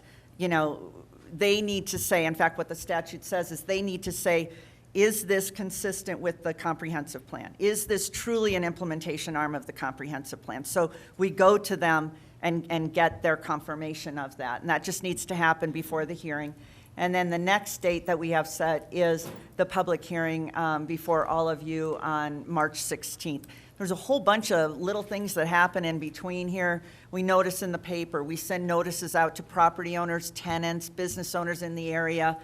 they need to say. In fact, what the statute says is they need to say, is this consistent with the comprehensive plan? Is this truly an implementation arm of the comprehensive plan? So we go to them and get their confirmation of that. And that just needs to happen before the hearing. And then the next date that we have set is the public hearing before all of you on March 16th. There's a whole bunch of little things that happen in between here. We notice in the paper, we send notices out to property owners, tenants, business owners in the area.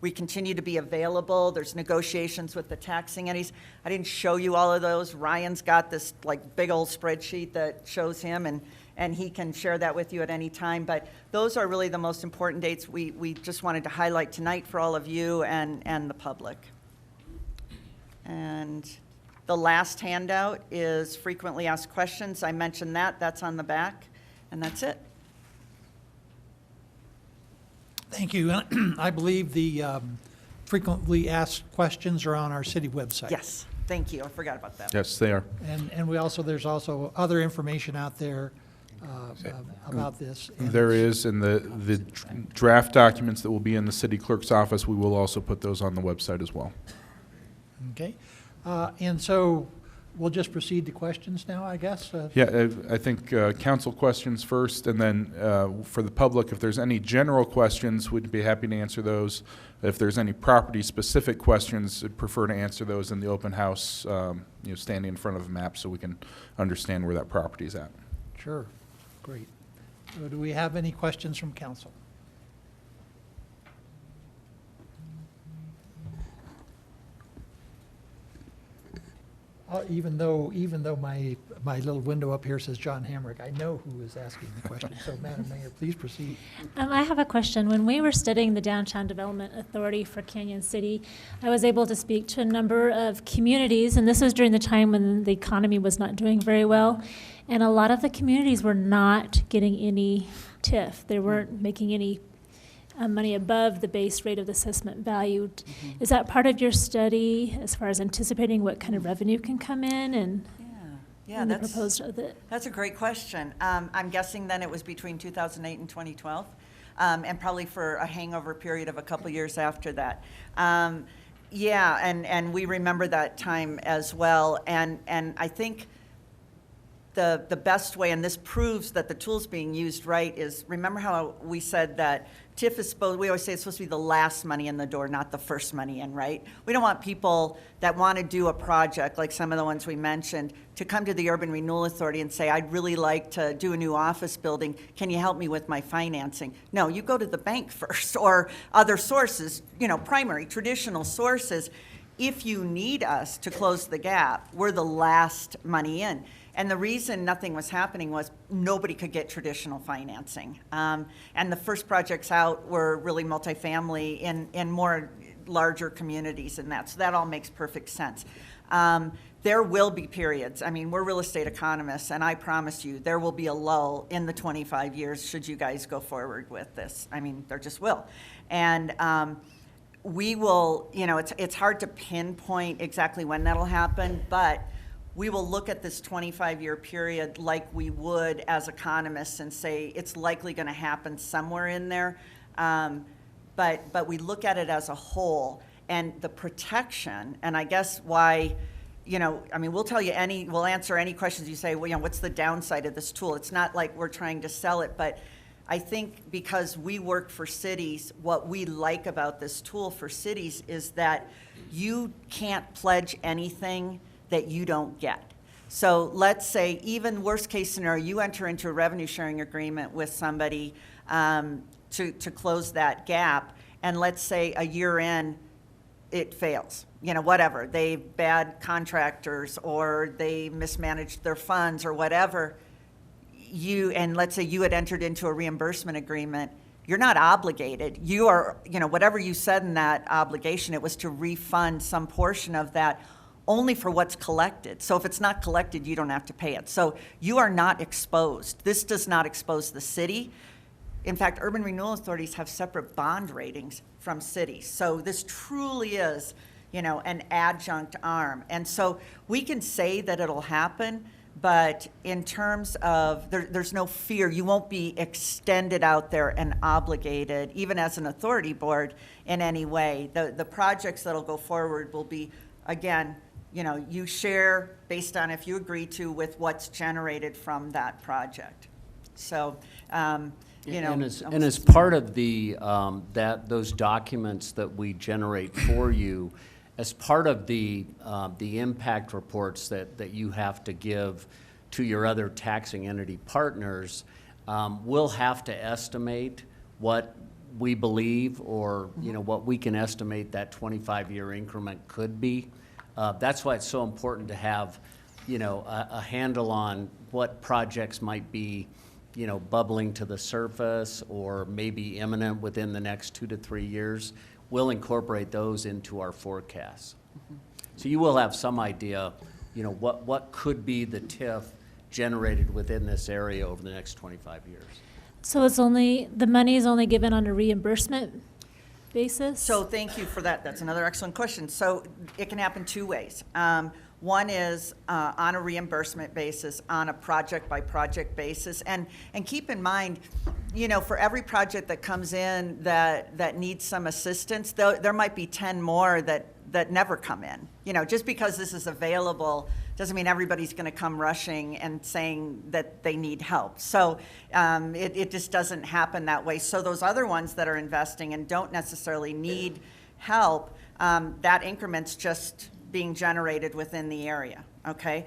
We continue to be available. There's negotiations with the taxing entities. I didn't show you all of those. Ryan's got this big old spreadsheet that shows him, and he can share that with you at any time. But those are really the most important dates we just wanted to highlight tonight for all of you and the public. And the last handout is frequently asked questions. I mentioned that. That's on the back, and that's it. Thank you. I believe the frequently asked questions are on our city website. Yes, thank you. I forgot about that. Yes, they are. And there's also other information out there about this. And There is, and the draft documents that will be in the city clerk's office, we will also put those on the website as well. Okay. And so we'll just proceed to questions now, I guess? Yeah, I think council questions first, and then for the public, if there's any general questions, we'd be happy to answer those. If there's any property-specific questions, I'd prefer to answer those in the open house, standing in front of a map so we can understand where that property is at. Sure. Great. So do we have any questions from council? Even though my little window up here says John Hamrick, I know who is asking the question. So, Madam Mayor, please proceed. I have a question. When we were studying the Downtown Development Authority for Canyon City, I was able to speak to a number of communities, and this was during the time when the economy was not doing very well, and a lot of the communities were not getting any TIF. They weren't making any money above the base rate of the assessment value. Is that part of your study as far as anticipating what kind of revenue can come in and Yeah, the proposed that's a great question. I'm guessing then it was between 2008 and 2012, and probably for a hangover period of a couple years after that. Yeah, and we remember that time as well. And I think the best way, and this proves that the tool's being used right, is remember how we said that TIF is supposed, we always say it's supposed to be the last money in the door, not the first money in, right? We don't want people that want to do a project, like some of the ones we mentioned, to come to the Urban Renewal Authority and say, I'd really like to do a new office building. Can you help me with my financing? No, you go to the bank first, or other sources, primary, traditional sources. If you need us to close the gap, we're the last money in. And the reason nothing was happening was nobody could get traditional financing. And the first projects out were really multifamily in more larger communities and that. So that all makes perfect sense. There will be periods. I mean, we're real estate economists, and I promise you there will be a lull in the 25 years should you guys go forward with this. I mean, there just will. And we will, it's hard to pinpoint exactly when that'll happen, but we will look at this 25-year period like we would as economists and say it's likely going to happen somewhere in there. But we look at it as a whole, and the protection, and I guess why, we'll tell you we'll answer any questions you say, well, what's the downside of this tool? It's not like we're trying to sell it, but I think because we work for cities, what we like about this tool for cities is that you can't pledge anything that you don't get. So let's say, even worst case scenario, you enter into a revenue sharing agreement with somebody to close that gap, and let's say a year in, it fails. Whatever, they bad contractors or they mismanaged their funds or whatever. And let's say you had entered into a reimbursement agreement, you're not obligated. You are, whatever you said in that obligation, it was to refund some portion of that only for what's collected. So if it's not collected, you don't have to pay it. So you are not exposed. This does not expose the city. In fact, urban renewal authorities have separate bond ratings from cities. So this truly is, an adjunct arm. And so we can say that it'll happen, but in terms of, there's no fear. You won't be extended out there and obligated, even as an authority board, in any way. The projects that'll go forward will be, again, you share based on if you agree to with what's generated from that project. So, And as part of the those documents that we generate for you, as part of the impact reports that you have to give to your other taxing entity partners, we'll have to estimate what we believe, or what we can estimate that 25-year increment could be. That's why it's so important to have, a handle on what projects might be, bubbling to the surface or maybe imminent within the next 2 to 3 years. We'll incorporate those into our forecasts. Mm-hmm. So you will have some idea, what could be the TIF generated within this area over the next 25 years. So it's only, the money is only given on a reimbursement basis? So thank you for that. That's another excellent question. So it can happen two ways. One is on a reimbursement basis, on a project-by-project basis. And keep in mind, you know, for every project that comes in that needs some assistance, there might be 10 more that never come in. You know, just because this is available doesn't mean everybody's going to come rushing and saying that they need help. So it just doesn't happen that way. So those other ones that are investing and don't necessarily need help, that increment's just being generated within the area, okay?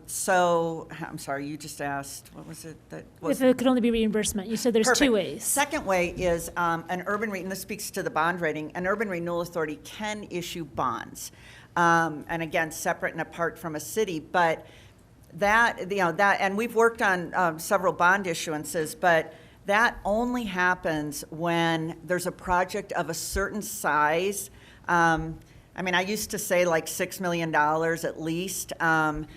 So, I'm sorry, you just asked, what was it that was? If it could only be reimbursement, you said there's Perfect. two ways. Second way is an urban, and this speaks to the bond rating, an urban renewal authority can issue bonds. And again, separate and apart from a city, but that, you know, that, and we've worked on several bond issuances, but that only happens when there's a project of a certain size. I mean, I used to say like $6 million at least, and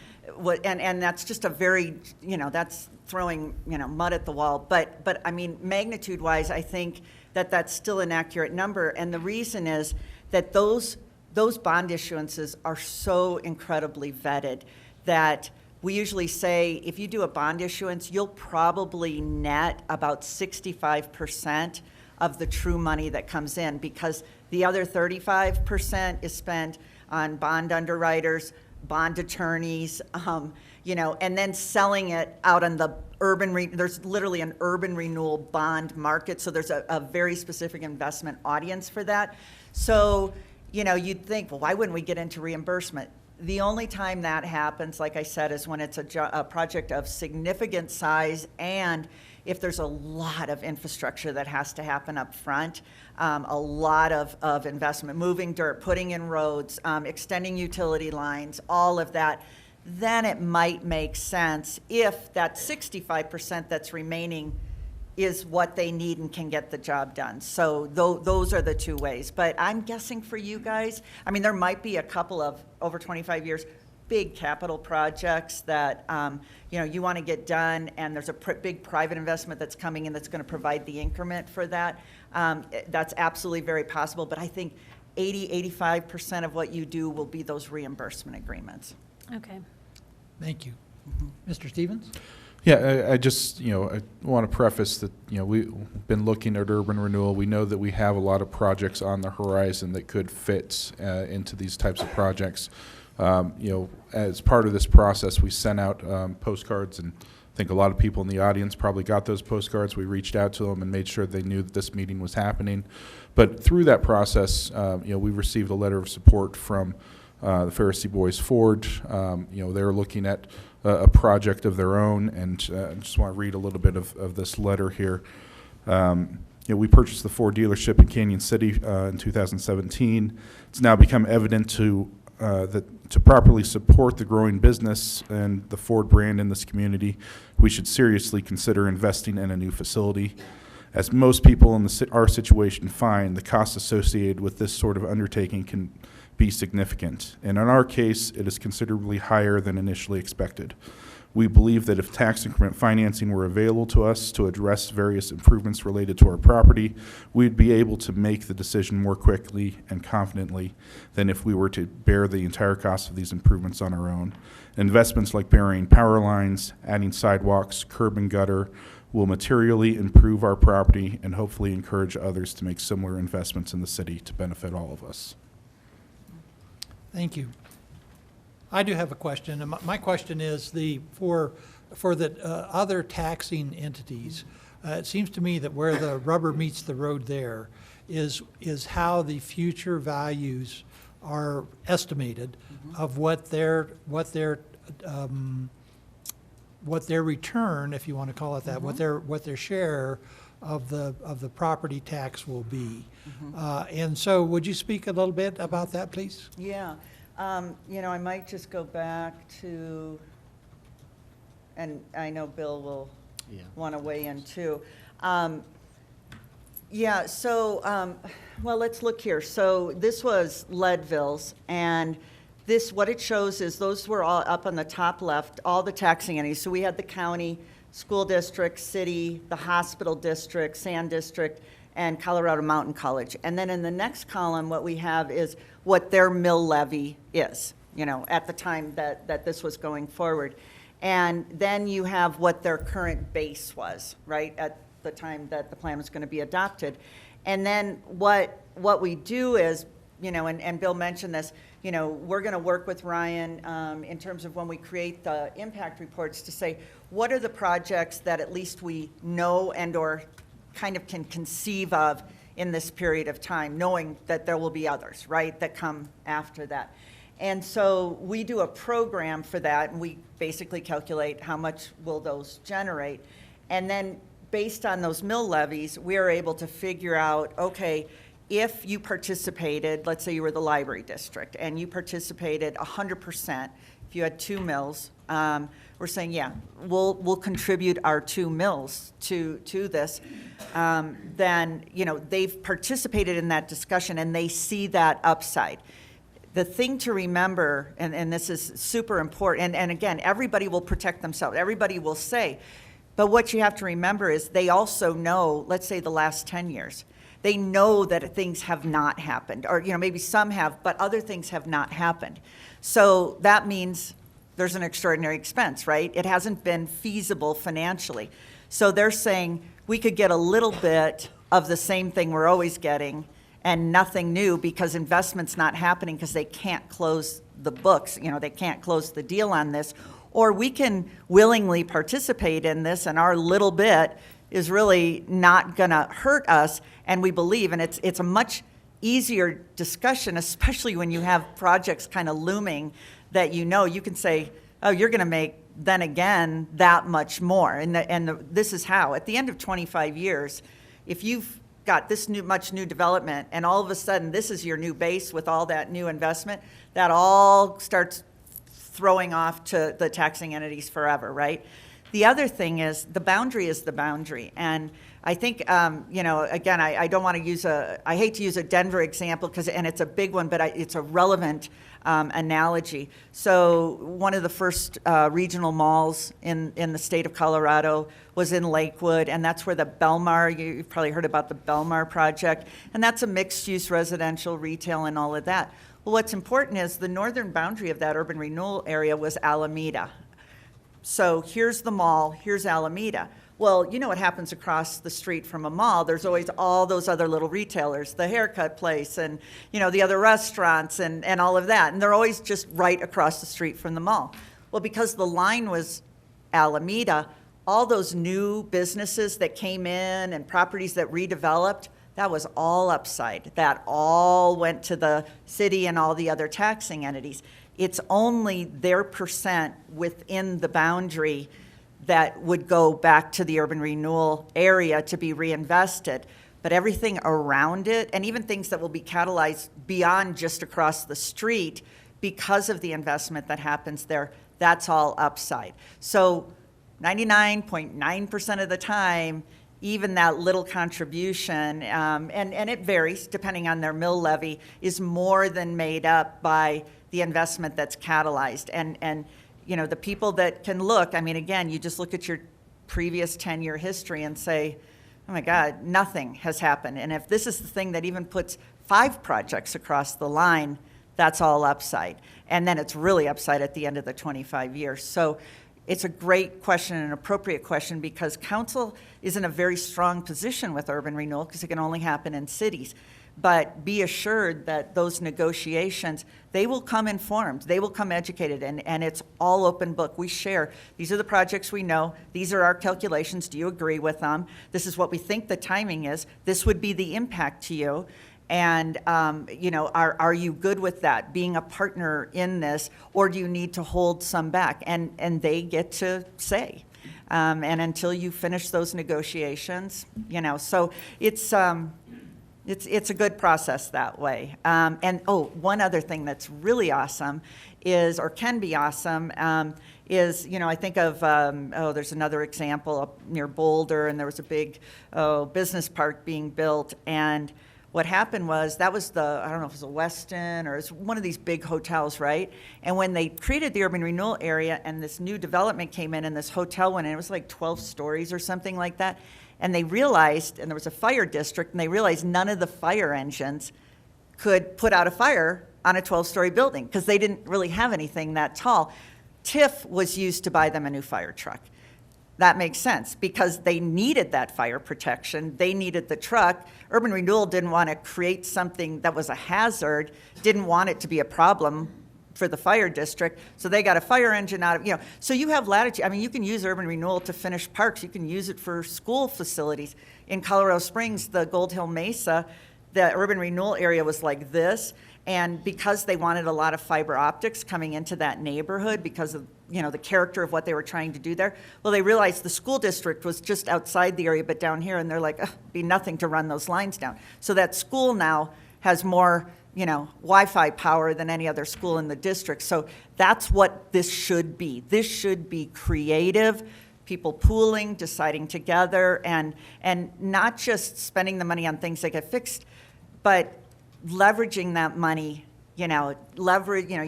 that's just a very, you know, that's throwing, you know, mud at the wall. But I mean, magnitude-wise, I think that that's still an accurate number. And the reason is that those bond issuances are so incredibly vetted that we usually say if you do a bond issuance, you'll probably net about 65% of the true money that comes in, because the other 35% is spent on bond underwriters, bond attorneys, you know, and then selling it out on the there's literally an urban renewal bond market, so there's a very specific investment audience for that. So, you know, you'd think, well, why wouldn't we get into reimbursement? The only time that happens, like I said, is when it's a project of significant size and if there's a lot of infrastructure that has to happen up front, a lot of investment, moving dirt, putting in roads, extending utility lines, all of that, then it might make sense if that 65% that's remaining is what they need and can get the job done. So those are the two ways. But I'm guessing for you guys, I mean, there might be a couple of over 25 years, big capital projects that you know, you want to get done, and there's a big private investment that's coming in that's going to provide the increment for that. That's absolutely very possible, but I think 85% of what you do will be those reimbursement agreements. Okay. Thank you. Mr. Stevens? Yeah, I just, you know, I want to preface that, you know, we've been looking at urban renewal. We know that we have a lot of projects on the horizon that could fit into these types of projects. You know, as part of this process, we sent out postcards, and I think a lot of people in the audience probably got those postcards. We reached out to them and made sure they knew that this meeting was happening. But through that process, you know, we received a letter of support from the Pharisee Boys Ford. You know, they're looking at a project of their own, and I just want to read a little bit of this letter here. You know, we purchased the Ford dealership in Canyon City in 2017. It's now become evident that to properly support the growing business and the Ford brand in this community, we should seriously consider investing in a new facility. As most people in our situation find, the costs associated with this sort of undertaking can be significant, and in our case, it is considerably higher than initially expected. We believe that if tax increment financing were available to us to address various improvements related to our property, we'd be able to make the decision more quickly and confidently than if we were to bear the entire cost of these improvements on our own. Investments like burying power lines, adding sidewalks, curb and gutter will materially improve our property and hopefully encourage others to make similar investments in the city to benefit all of us. Thank you. I do have a question, and my question is for the other taxing entities. It seems to me that where the rubber meets the road there is how the future values are estimated of what their return, if you want to call it that, what their share of the property tax will be. And so, would you speak a little bit about that, please? Yeah. You know, I might just go back to, and I know Bill will want to weigh in too. Yeah, so, well, let's look here. So this was Leadville's, and this, what it shows is those were all up on the top left, all the taxing entities. So we had the county, school district, city, the hospital district, sand district, and Colorado Mountain College. And then in the next column, what we have is what their mill levy is, at the time that this was going forward. And then you have what their current base was, right, at the time that the plan was going to be adopted. And then what we do is, and Bill mentioned this, we're going to work with Ryan in terms of when we create the impact reports to say, what are the projects that at least we know and or kind of can conceive of in this period of time, knowing that there will be others, right, that come after that. And so we do a program for that, and we basically calculate how much will those generate. And then based on those mill levies, we are able to figure out, okay, if you participated, let's say you were the library district, and you participated 100%, if you had 2 mills, we're saying, yeah, we'll contribute our 2 mills to this. Then, they've participated in that discussion, and they see that upside. The thing to remember, and this is super important, and again, everybody will protect themselves. Everybody will say, but what you have to remember is they also know, let's say the last 10 years, they know that things have not happened, or maybe some have, but other things have not happened. So that means there's an extraordinary expense, right? It hasn't been feasible financially. So they're saying we could get a little bit of the same thing we're always getting and nothing new because investment's not happening because they can't close the books, they can't close the deal on this. Or we can willingly participate in this, and our little bit is really not gonna hurt us, and we believe, and it's a much easier discussion, especially when you have projects kind of looming that you can say, oh, you're gonna make, then again, that much more. And this is how. At the end of 25 years, if you've got this much new development, and all of a sudden this is your new base with all that new investment, that all starts throwing off to the taxing entities forever, right? The other thing is the boundary is the boundary. And I think, again, I don't want to use I hate to use a Denver example and it's a big one, but it's a relevant analogy. So one of the first regional malls in the state of Colorado was in Lakewood, and that's where the Belmar, you've probably heard about the Belmar project, and that's a mixed-use residential, retail, and all of that. Well, what's important is the northern boundary of that urban renewal area was Alameda. So here's the mall, here's Alameda. Well, you know what happens across the street from a mall? There's always all those other little retailers, the haircut place and, the other restaurants and all of that. And they're always just right across the street from the mall. Well, because the line was Alameda, all those new businesses that came in and properties that redeveloped, that was all upside. That all went to the city and all the other taxing entities. It's only their percent within the boundary that would go back to the urban renewal area to be reinvested. But everything around it, and even things that will be catalyzed beyond just across the street because of the investment that happens there, that's all upside. So 99.9% of the time, even that little contribution, and it varies depending on their mill levy, is more than made up by the investment that's catalyzed. And the people that can look, again, you just look at your previous 10-year history and say, oh my God, nothing has happened. And if this is the thing that even puts 5 projects across the line, that's all upside. And then it's really upside at the end of the 25 years. So it's a great question, an appropriate question, because council is in a very strong position with urban renewal because it can only happen in cities. But be assured that those negotiations, they will come informed, they will come educated, and it's all open book. We share, these are the projects we know, these are our calculations, do you agree with them? This is what we think the timing is, this would be the impact to you. And, are you good with that, being a partner in this, or do you need to hold some back? And they get to say. And until you finish those negotiations, so it's a good process that way. One other thing that's really awesome is, or can be awesome, is, I think of, there's another example up near Boulder, and there was a big business park being built, and what happened was, that was the, I don't know if it was a Westin or it was one of these big hotels, right? And when they created the urban renewal area and this new development came in and this hotel went in, it was like 12 stories or something like that. And they realized, and there was a fire district, and they realized none of the fire engines could put out a fire on a 12-story building because they didn't really have anything that tall. TIF was used to buy them a new fire truck. That makes sense because they needed that fire protection. They needed the truck. Urban Renewal didn't want to create something that was a hazard, didn't want it to be a problem for the fire district. So they got a fire engine out of, so you have latitude. I mean, you can use urban renewal to finish parks. You can use it for school facilities. In Colorado Springs, the Gold Hill Mesa, the urban renewal area was like this. And because they wanted a lot of fiber optics coming into that neighborhood because of, the character of what they were trying to do there, well, they realized the school district was just outside the area, but down here, and they're like, it'd be nothing to run those lines down. So that school now has more, Wi-Fi power than any other school in the district. So that's what this should be. This should be creative, people pooling, deciding together, and not just spending the money on things that get fixed, but leveraging that money, you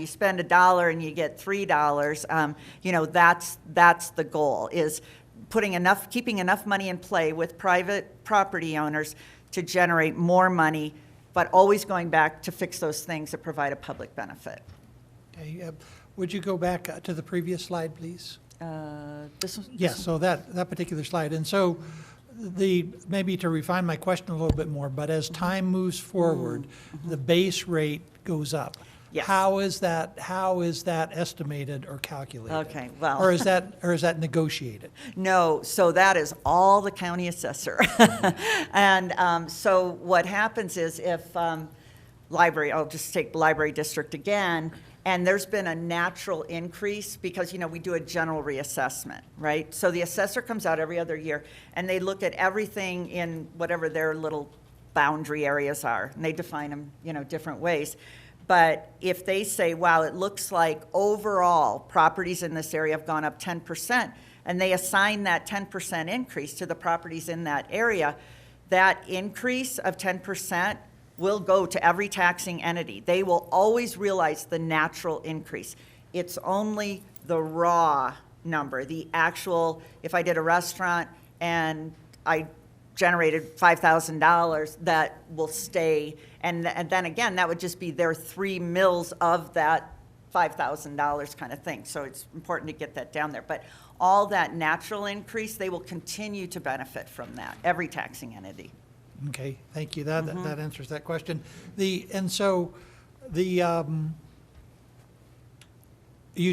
spend $1 and you get $3, that's the goal, is keeping enough money in play with private property owners to generate more money, but always going back to fix those things that provide a public benefit. Okay, would you go back to the previous slide, please? This one? Yes, so that particular slide. And so maybe to refine my question a little bit more, but as time moves forward, the base rate goes up. Yes. How is that estimated or calculated? Okay, well. Or is that negotiated? No, so that is all the county assessor. And so what happens is if library, I'll just take library district again, and there's been a natural increase because, we do a general reassessment, right? So the assessor comes out every other year and they look at everything in whatever their little boundary areas are, and they define them, different ways. But if they say, wow, it looks like overall properties in this area have gone up 10%, and they assign that 10% increase to the properties in that area, that increase of 10% will go to every taxing entity. They will always realize the natural increase. It's only the raw number, the actual, if I did a restaurant and I generated $5,000, that will stay. And then again, that would just be their 3 mills of that $5,000 kind of thing. So it's important to get that down there. But all that natural increase, they will continue to benefit from that, every taxing entity. Okay, thank you. That answers that question. You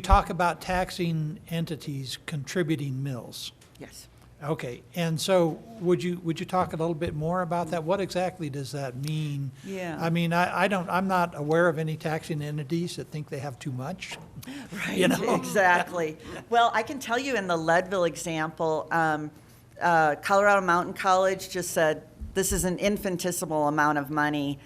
talk about taxing entities contributing mills. Yes. Okay, and so would you talk a little bit more about that? What exactly does that mean? Yeah. I mean, I'm not aware of any taxing entities that think they have too much. Right, exactly. Well, I can tell you in the Leadville example, Colorado Mountain College just said, this is an infinitesimal amount of money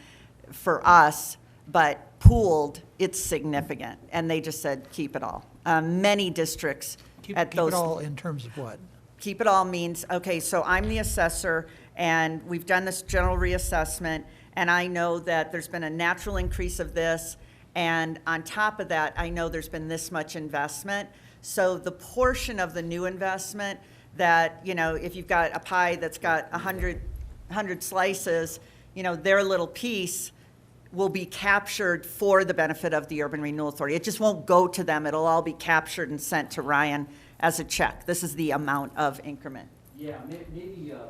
for us, but pooled, it's significant. And they just said, keep it all. Many districts Keep at it those. all in terms of what? Keep it all means, okay, so I'm the assessor, and we've done this general reassessment, and I know that there's been a natural increase of this, and on top of that, I know there's been this much investment. So the portion of the new investment that, if you've got a pie that's got 100 slices, their little piece will be captured for the benefit of the Urban Renewal Authority. It just won't go to them. It'll all be captured and sent to Ryan as a check. This is the amount of increment. Yeah, maybe a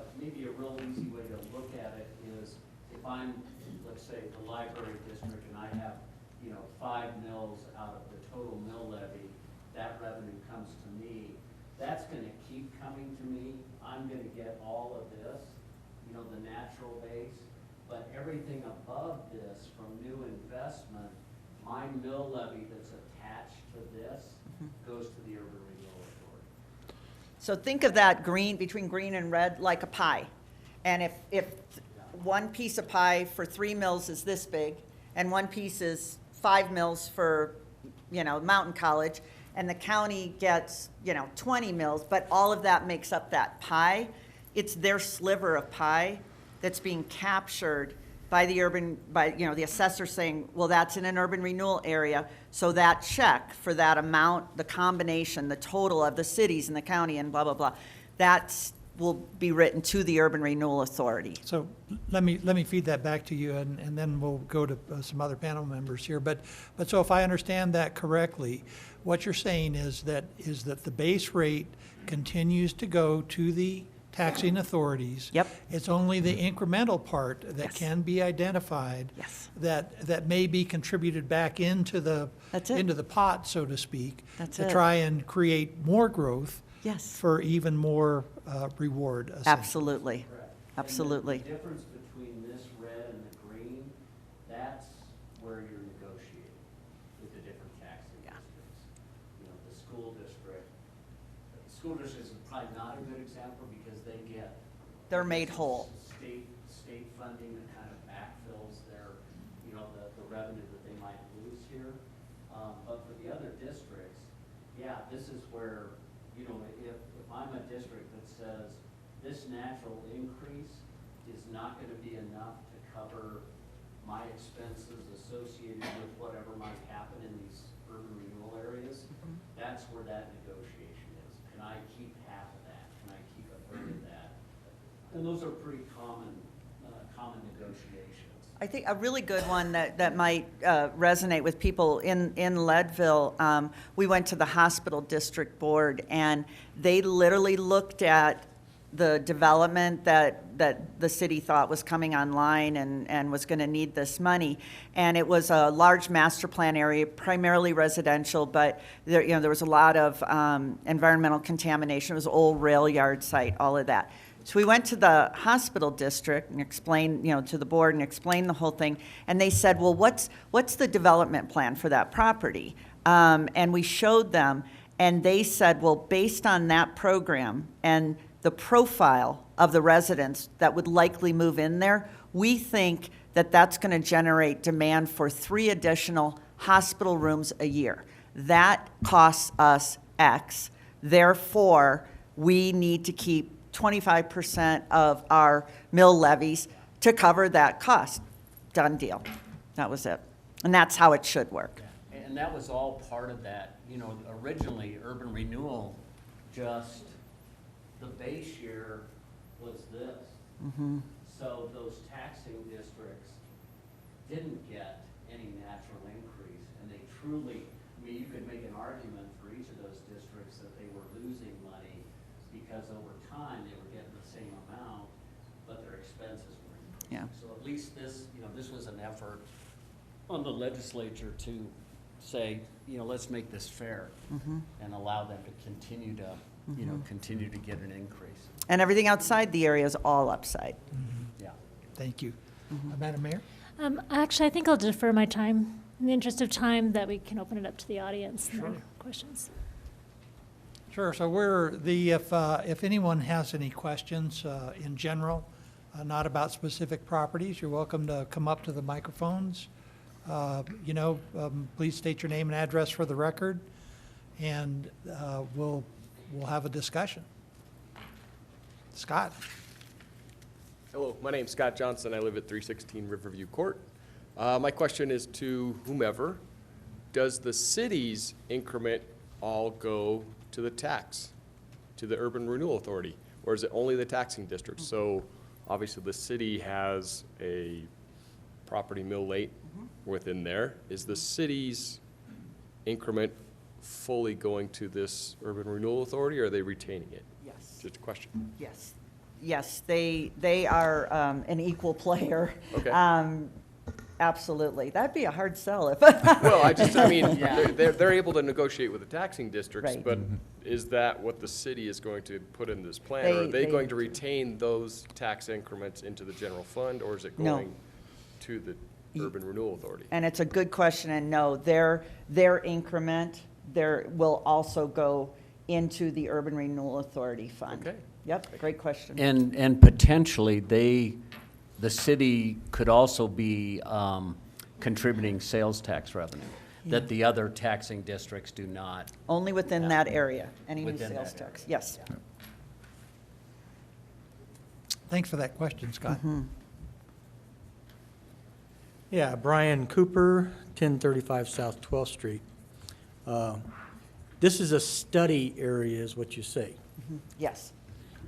real easy way to look at it is if I'm, let's say, the library district and I have, 5 mills out of the total mill levy, that revenue comes to me. That's going to keep coming to me. I'm going to get all of this, the natural base, but everything above this from new investment, my mill levy that's attached to this goes to the Urban Renewal Authority. So think of that between green and red, like a pie. And if one piece of pie for 3 mills is this big, and one piece is 5 mills for, Mountain College, and the county gets, 20 mills, but all of that makes up that pie, it's their sliver of pie that's being captured, for the benefit of the Urban Renewal Authority. by the assessor saying, well, that's in an urban renewal area, so that check for that amount, the combination, the total of the cities and the county and blah, blah, blah, that will be written to the Urban Renewal Authority. So let me feed that back to you, and then we'll go to some other panel members here. But so if I understand that correctly, what you're saying is that the base rate continues to go to the taxing authorities. Yep. It's only the incremental part that Yes. can be identified. Yes. That may be contributed back into the That's it. into the pot, so to speak. That's to it. try and create more growth. Yes. For even more reward. essentially. Absolutely, absolutely. And the difference between this red and the green, that's where you're negotiating with the different taxing Yeah. districts. You know, the school district is probably not a good example because they get. They're made whole. State funding that kind of backfills their, you know, the revenue that they might lose here. But for the other districts, yeah, this is where, you know, if I'm a district that says this natural increase is not gonna be enough to cover my expenses associated with whatever might happen in these urban renewal areas, that's where that negotiation is. Can I keep half of that? Can I keep a third of that? And those are pretty common negotiations. I think a really good one that might resonate with people in Leadville, we went to the hospital district board, and they literally looked at the development that the city thought was coming online and was going to need this money. And it was a large master plan area, primarily residential, but there was a lot of environmental contamination. It was an old rail yard site, all of that. So we went to the hospital district and explained, to the board and explained the whole thing. And they said, well, what's the development plan for that property? And we showed them, and they said, well, based on that program and the profile of the residents that would likely move in there, we think that that's going to generate demand for 3 additional hospital rooms a year. That costs us X. Therefore, we need to keep 25% of our mill levies to cover that cost. Done deal. That was it. And that's how it should work. And that was all part of that, originally urban renewal, just the base year was this. So those taxing districts didn't get any natural increase, and they truly, you could make an argument for each of those districts that they were losing money because over time they were getting the same amount, but their expenses were increasing. Yeah. So at least this, this was an effort on the legislature to say, let's make this fair and allow them to continue to, continue to get an increase. And everything outside the area is all upside. Yeah. Thank you. Madam Mayor? Actually, I think I'll defer my time, in the interest of time, that we can open it up to the audience. Sure. No questions. Sure. So if anyone has any questions in general, not about specific properties, you're welcome to come up to the microphones. Please state your name and address for the record, and we'll have a discussion. Scott? Hello, my name's Scott Johnson. I live at 316 Riverview Court. My question is to whomever. Does the city's increment all go to the tax, to the Urban Renewal Authority, or is it only the taxing district? So obviously the city has a property mill rate within there. Is the city's increment fully going to this Urban Renewal Authority, or are they retaining it? Yes. Just a question. Yes. Yes, they are an equal player. Okay. Absolutely. That'd be a hard sell if. Well, Yeah. they're able to negotiate with the taxing districts, Right. but is that what the city is going to put in this plan? Or are they going to retain those tax increments into the general fund, or is it No. going to the Urban Renewal Authority? And it's a good question, and no, their increment, will also go into the Urban Renewal Authority fund. Okay. Yep, great question. And potentially, the city could also be contributing sales tax revenue that the other taxing districts do not. Only within that area, any new Within sales that tax, area. yes. Thanks for that question, Scott. Yeah, Brian Cooper, 1035 South 12th Street. This is a study area, is what you say. Yes.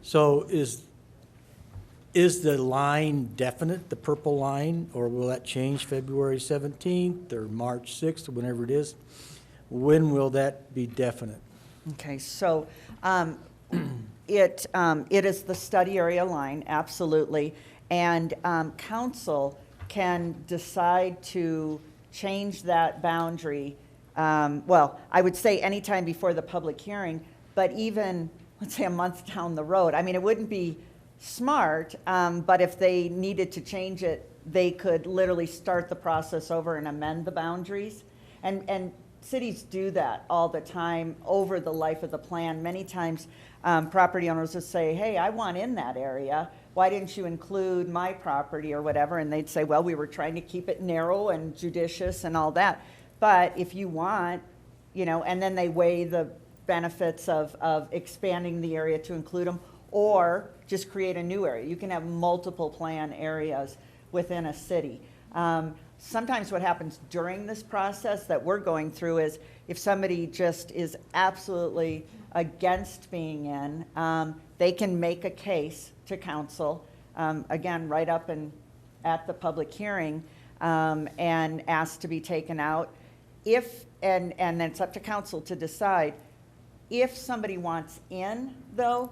So is the line definite, the purple line, or will that change February 17th or March 6th, or whenever it is? When will that be definite? Okay, so it is the study area line, absolutely. And council can decide to change that boundary, well, I would say anytime before the public hearing, but even, let's say, a month down the road. I mean, it wouldn't be smart, but if they needed to change it, they could literally start the process over and amend the boundaries. And cities do that all the time over the life of the plan. Many times, property owners will say, hey, I want in that area. Why didn't you include my property or whatever? And they'd say, well, we were trying to keep it narrow and judicious and all that. But if you want, and then they weigh the benefits of expanding the area to include them, or just create a new area. You can have multiple plan areas within a city. Sometimes what happens during this process that we're going through is if somebody just is absolutely against being in, they can make a case to council, again, right up and at the public hearing, and ask to be taken out. And then it's up to council to decide. If somebody wants in, though,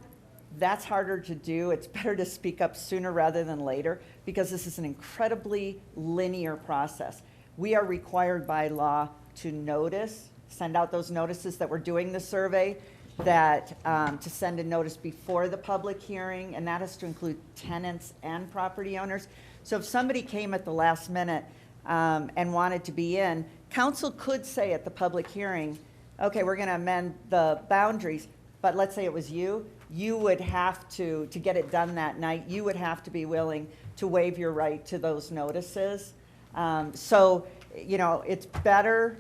that's harder to do. It's better to speak up sooner rather than later, because this is an incredibly linear process. We are required by law to send out those notices that we're doing the survey, that to send a notice before the public hearing, and that has to include tenants and property owners. So if somebody came at the last minute and wanted to be in, council could say at the public hearing, okay, we're going to amend the boundaries, but let's say it was you would have to get it done that night, you would have to be willing to waive your right to those notices. So, it's better,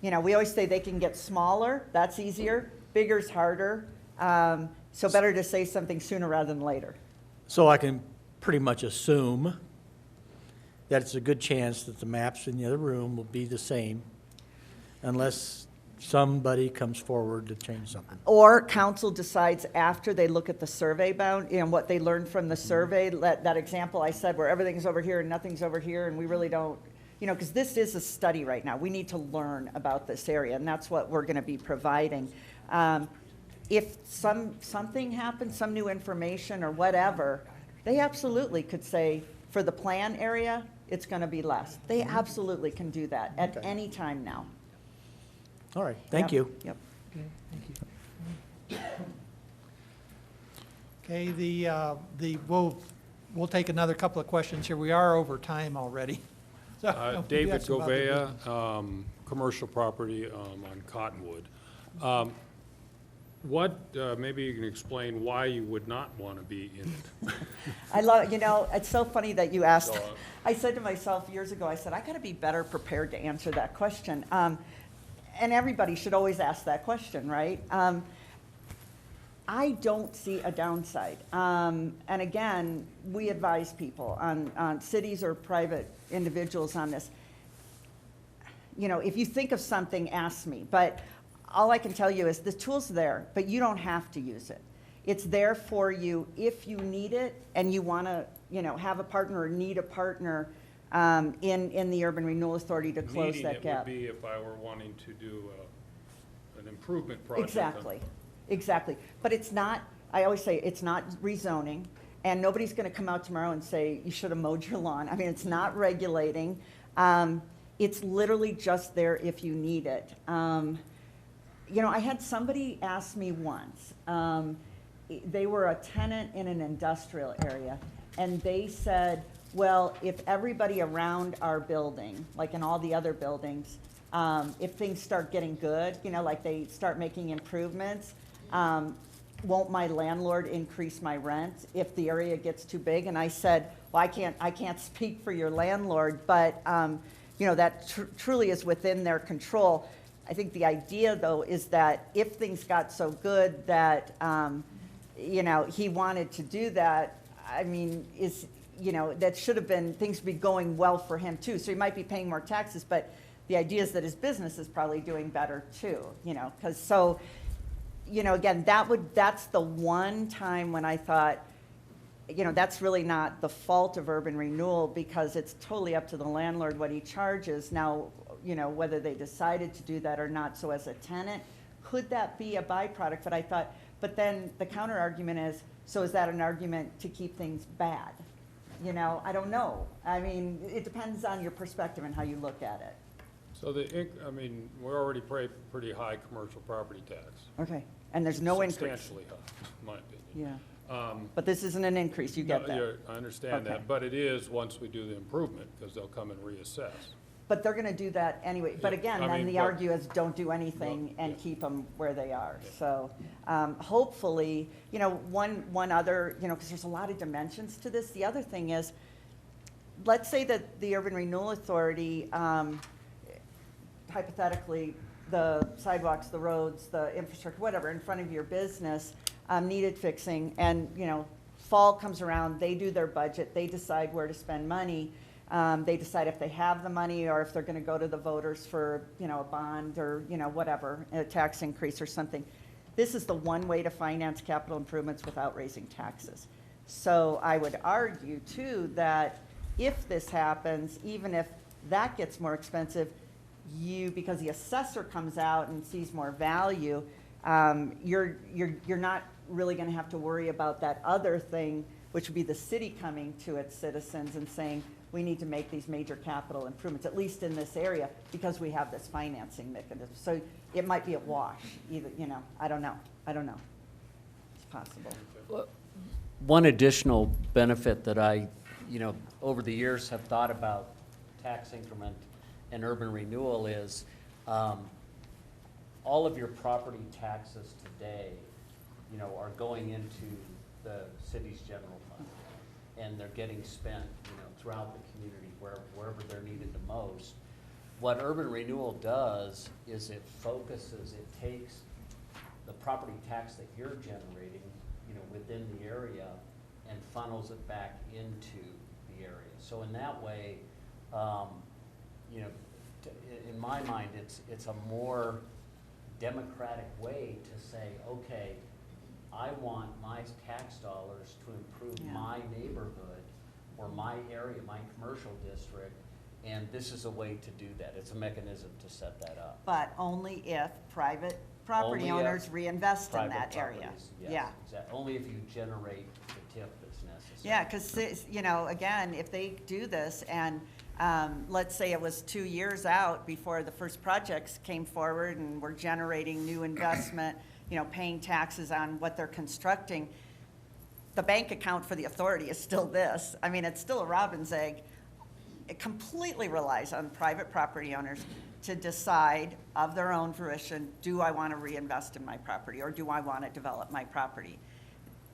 we always say they can get smaller, that's easier, bigger's harder. So better to say something sooner rather than later. So I can pretty much assume that it's a good chance that the maps in the other room will be the same unless somebody comes forward to change something. Or council decides after they look at the survey what they learned from the survey, that example I said where everything's over here and nothing's over here, and we really don't, because this is a study right now. We need to learn about this area, and that's what we're going to be providing. If something happens, some new information or whatever, they absolutely could say, for the plan area, it's going to be less. They absolutely can do that at any time now. All right, thank you. Yep. Okay, thank you. Okay, we'll take another couple of questions here. We are over time already. So, we David have some other Govea, commercial property on Cottonwood. Maybe you can explain why you would not want to be in it? I love, it's so funny that you asked. I said to myself years ago, I said, I got to be better prepared to answer that question. And everybody should always ask that question, right? I don't see a downside. And again, we advise people on cities or private individuals on this. If you think of something, ask me. But all I can tell you is the tool's there, but you don't have to use it. It's there for you if you need it and you want to, have a partner or need a partner in the Urban Renewal Authority to close that gap. Needing it would be if I were wanting to do an improvement project. Exactly. But it's not, I always say, it's not rezoning, and nobody's going to come out tomorrow and say, you should have mowed your lawn. I mean, it's not regulating. It's literally just there if you need it. I had somebody ask me once, they were a tenant in an industrial area, and they said, well, if everybody around our building, like in all the other buildings, if things start getting good, like they start making improvements, won't my landlord increase my rent if the area gets too big? And I said, well, I can't speak for your landlord, but that truly is within their control. I think the idea, though, is that if things got so good that he wanted to do that, I mean, you know, that should have been, things would be going well for him too. So he might be paying more taxes, but the idea is that his business is probably doing better too, you know, because so, you know, again, that's the one time when I thought, you know, that's really not the fault of urban renewal, because it's totally up to the landlord what he charges. Now, you know, whether they decided to do that or not. So as a tenant, could that be a byproduct? But I thought, but then the counter argument is, so is that an argument to keep things bad? You know, I don't know. I mean, it depends on your perspective and how you look at it. So I mean, we already pay pretty high commercial property tax. Okay, and there's no increase. Substantially high, in my opinion. Yeah. But this isn't an increase, you get No, that. I understand Okay. that, but it is once we do the improvement, because they'll come and reassess. But they're gonna do that anyway. But Yeah, again, I then mean, the but- argue is don't do anything and yeah. keep them where they are. Yeah. So, hopefully, you know, one other, you know, because there's a lot of dimensions to this. The other thing is, let's say that the Urban Renewal Authority, hypothetically, the sidewalks, the roads, the infrastructure, whatever, in front of your business, needed fixing, and, you know, fall comes around, they do their budget, they decide where to spend money. They decide if they have the money or if they're gonna go to the voters for, you know, a bond or, you know, whatever, a tax increase or something. This is the one way to finance capital improvements without raising taxes. So I would argue too that if this happens, even if that gets more expensive, because the assessor comes out and sees more value, you're not really gonna have to worry about that other thing, which would be the city coming to its citizens and saying, we need to make these major capital improvements, at least in this area, because we have this financing mechanism. So it might be a wash, either, you know, I don't know. It's possible. One additional benefit that I, you know, over the years have thought about tax increment and urban renewal is all of your property taxes today, you know, are going into the city's general fund. And they're getting spent, you know, throughout the community wherever they're needed the most. What urban renewal does is it focuses, it takes the property tax that you're generating, you know, within the area and funnels it back into the area. So in that way, you know, in my mind, it's a more democratic way to say, okay, I want my tax dollars to improve Yeah. my neighborhood or my area, my commercial district, and this is a way to do that. It's a mechanism to set that up. But only if private property Only if owners reinvest in Private that area. properties, yes, Yeah. exactly. Only if you generate the TIF that's necessary. Yeah, because, you know, again, if they do this and let's say it was 2 years out before the first projects came forward and we're generating new investment, you know, paying taxes on what they're constructing, the bank account for the authority is still this. I mean, it's still a robin's egg. It completely relies on private property owners to decide of their own fruition, do I want to reinvest in my property or do I want to develop my property?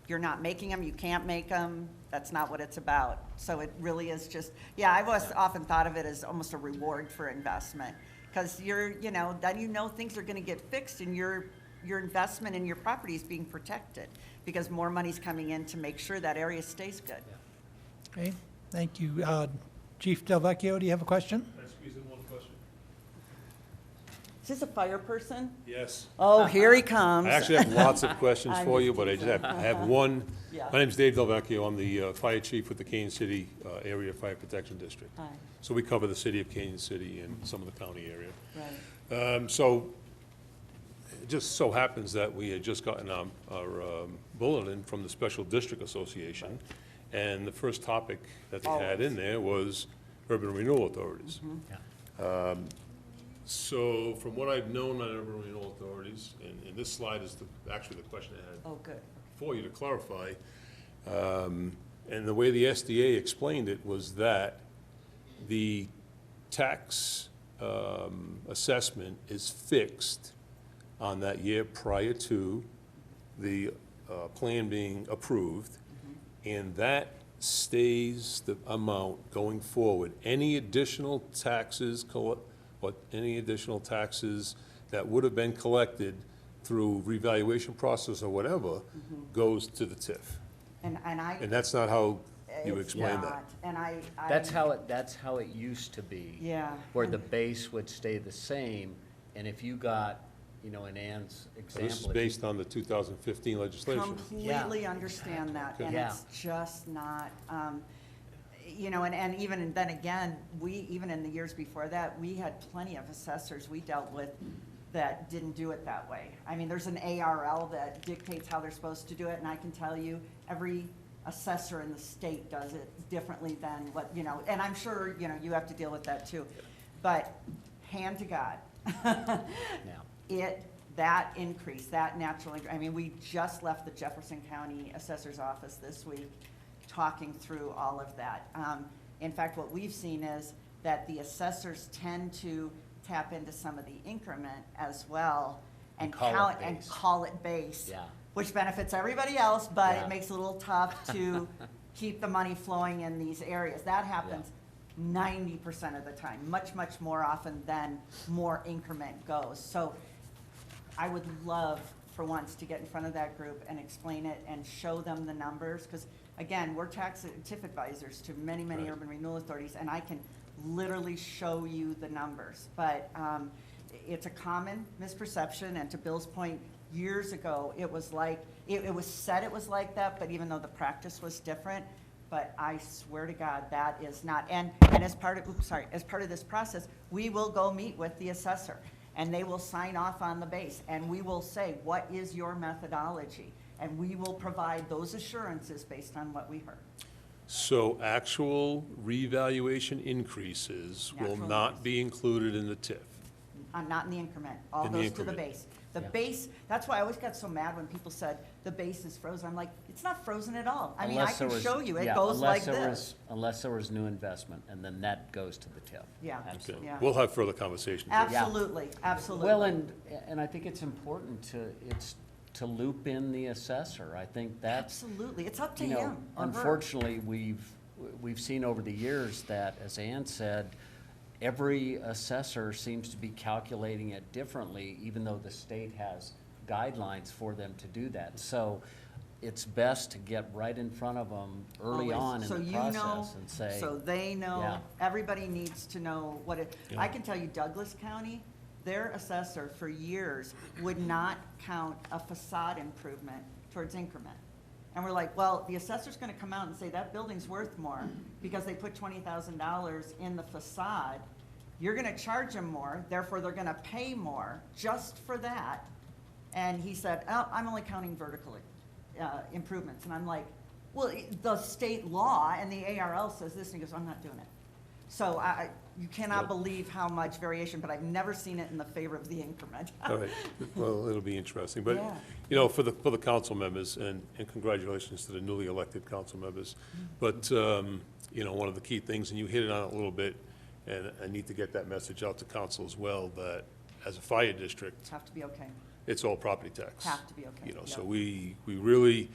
You're not making them, you can't make them, that's not what it's about. So it really is just, yeah, I've always often thought of it as almost a reward for investment. Because you know, then you know things are going to get fixed and your investment in your property is being protected because more money's coming in to make sure that area stays good. Okay, thank you. Chief Del Vecchio, do you have a question? Can I squeeze in one question? Is this a fire person? Yes. Oh, here he comes. I actually have lots of questions I'm for you, just but I have one. Yeah. My name's Dave Del Vecchio. I'm the fire chief with the Canyon City Area Fire Protection District. Hi, So we cover the city of Canyon City and some of the county area. right. So it just so happens that we had just gotten our bulletin from the Special District Association, and the first topic that they had in there was urban renewal authorities. So from what I've known on urban renewal authorities, and this slide is actually the question I had Oh, good. for you to clarify, and the way the SDA explained it was that the tax assessment is fixed on that year prior to the plan being approved, and that stays the amount going forward. Any additional taxes, any additional taxes that would have been collected through revaluation process or whatever goes to the TIF. And And that's not how You it's explained that. not. And That's how it used to be. Yeah. Where the base would stay the same, and if you got, in Ann's So this is example. based on the 2015 legislation. completely understand that, and Yeah. it's just not, and even then again, even in the years before that, we had plenty of assessors we dealt with that didn't do it that way. I mean, there's an ARL that dictates how they're supposed to do it, and I can tell you, every assessor in the state does it differently than what, and I'm sure, you have to deal with that too. But hand to God, Yeah. that increase, that natural, we just left the Jefferson County Assessor's Office this week talking through all of that. In fact, what we've seen is that the assessors tend to tap into some of the increment as well and Call it count and base. call it base. Yeah. Which benefits everybody else, but Yeah. it makes it a little tough to keep the money flowing in these areas. That happens 90% of the time, much, much more often than more increment goes. So I would love for once to get in front of that group and explain it and show them the numbers, because again, we're TIF advisors to many, many Right. urban renewal authorities, and I can literally show you the numbers. But it's a common misperception, and to Bill's point, years ago, it was like, it was said it was like that, but even though the practice was different, but I swear to God, that is not, and as part of this process, we will go meet with the assessor, and they will sign off on the base, and we will say, what is your methodology? And we will provide those assurances based on what we heard. So actual revaluation increases will Natural not increase. be included in the TIF. Not in the increment, all In the goes to the increment. base. The Yeah. base, that's why I always got so mad when people said the base is frozen. I'm like, it's not frozen at all. I mean, I Unless there can was- show you, it yeah, goes like unless there this. was- Unless there was new investment, and then that goes to the TIF. Yeah. Okay. Absolutely. Yeah. We'll have further conversations. Absolutely, absolutely. Well, and I think it's important to loop in the assessor. I think that's, Absolutely, it's up to you know, him or her. unfortunately, we've seen over the years that, as Ann said, every assessor seems to be calculating it differently, even though the state has guidelines for them to do that. So it's best to get right in front of them early Always. on in So the you know, process and say. so they know, Yeah. everybody needs to know what it, Yeah. I can tell you Douglas County, their assessor for years would not count a facade improvement towards increment. And we're like, well, the assessor's gonna come out and say that building's worth more because they put $20,000 in the facade. You're gonna charge them more, therefore they're gonna pay more just for that. And he said, oh, I'm only counting vertical improvements. And I'm like, well, the state law and the ARL says this, and he goes, I'm not doing it. So you cannot Yep. believe how much variation, but I've never seen it in the favor of the increment. All right, well, it'll be interesting, but, Yeah. for the council members, and congratulations to the newly elected council members, but, one of the key things, and you hit it on it a little bit, and I need to get that message out to council as well, that as a fire district, Have to be okay. it's all property tax. Have to be okay, So yep. we really,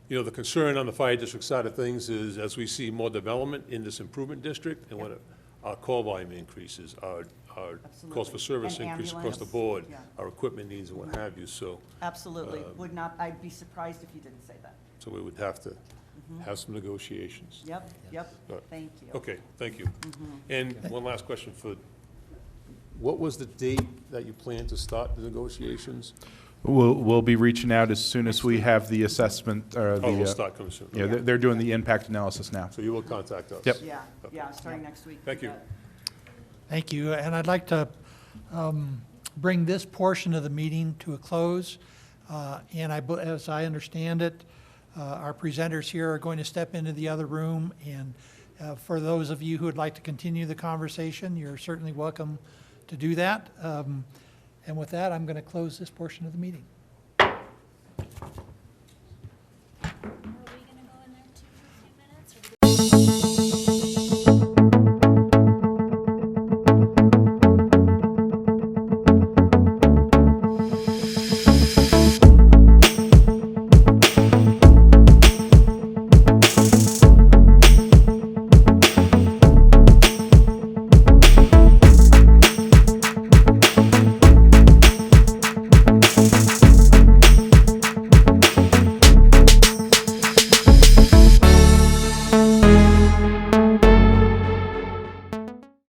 Yep. the concern on the fire district side of things is, as we see more development in this improvement district, and when our call volume increases, our calls for Absolutely. service And increase across the ambulance, board, yeah. our equipment needs and what have you, so, Absolutely, would not, I'd be surprised if you didn't say that. so we would have to have some negotiations. Yep, yep, But- thank you. Okay, thank you. And one last question what was the date that you plan to start the negotiations? We'll be reaching out as soon as we have the assessment, or Oh, we'll the, start coming soon. yeah, they're doing the impact analysis now. So you will contact us? Yep. Yeah, yeah, starting next week. Thank you. bet. Thank you, and I'd like to bring this portion of the meeting to a close. And as I understand it, our presenters here are going to step into the other room, and for those of you who would like to continue the conversation, you're certainly welcome to do that. And with that, I'm going to close this portion of the meeting.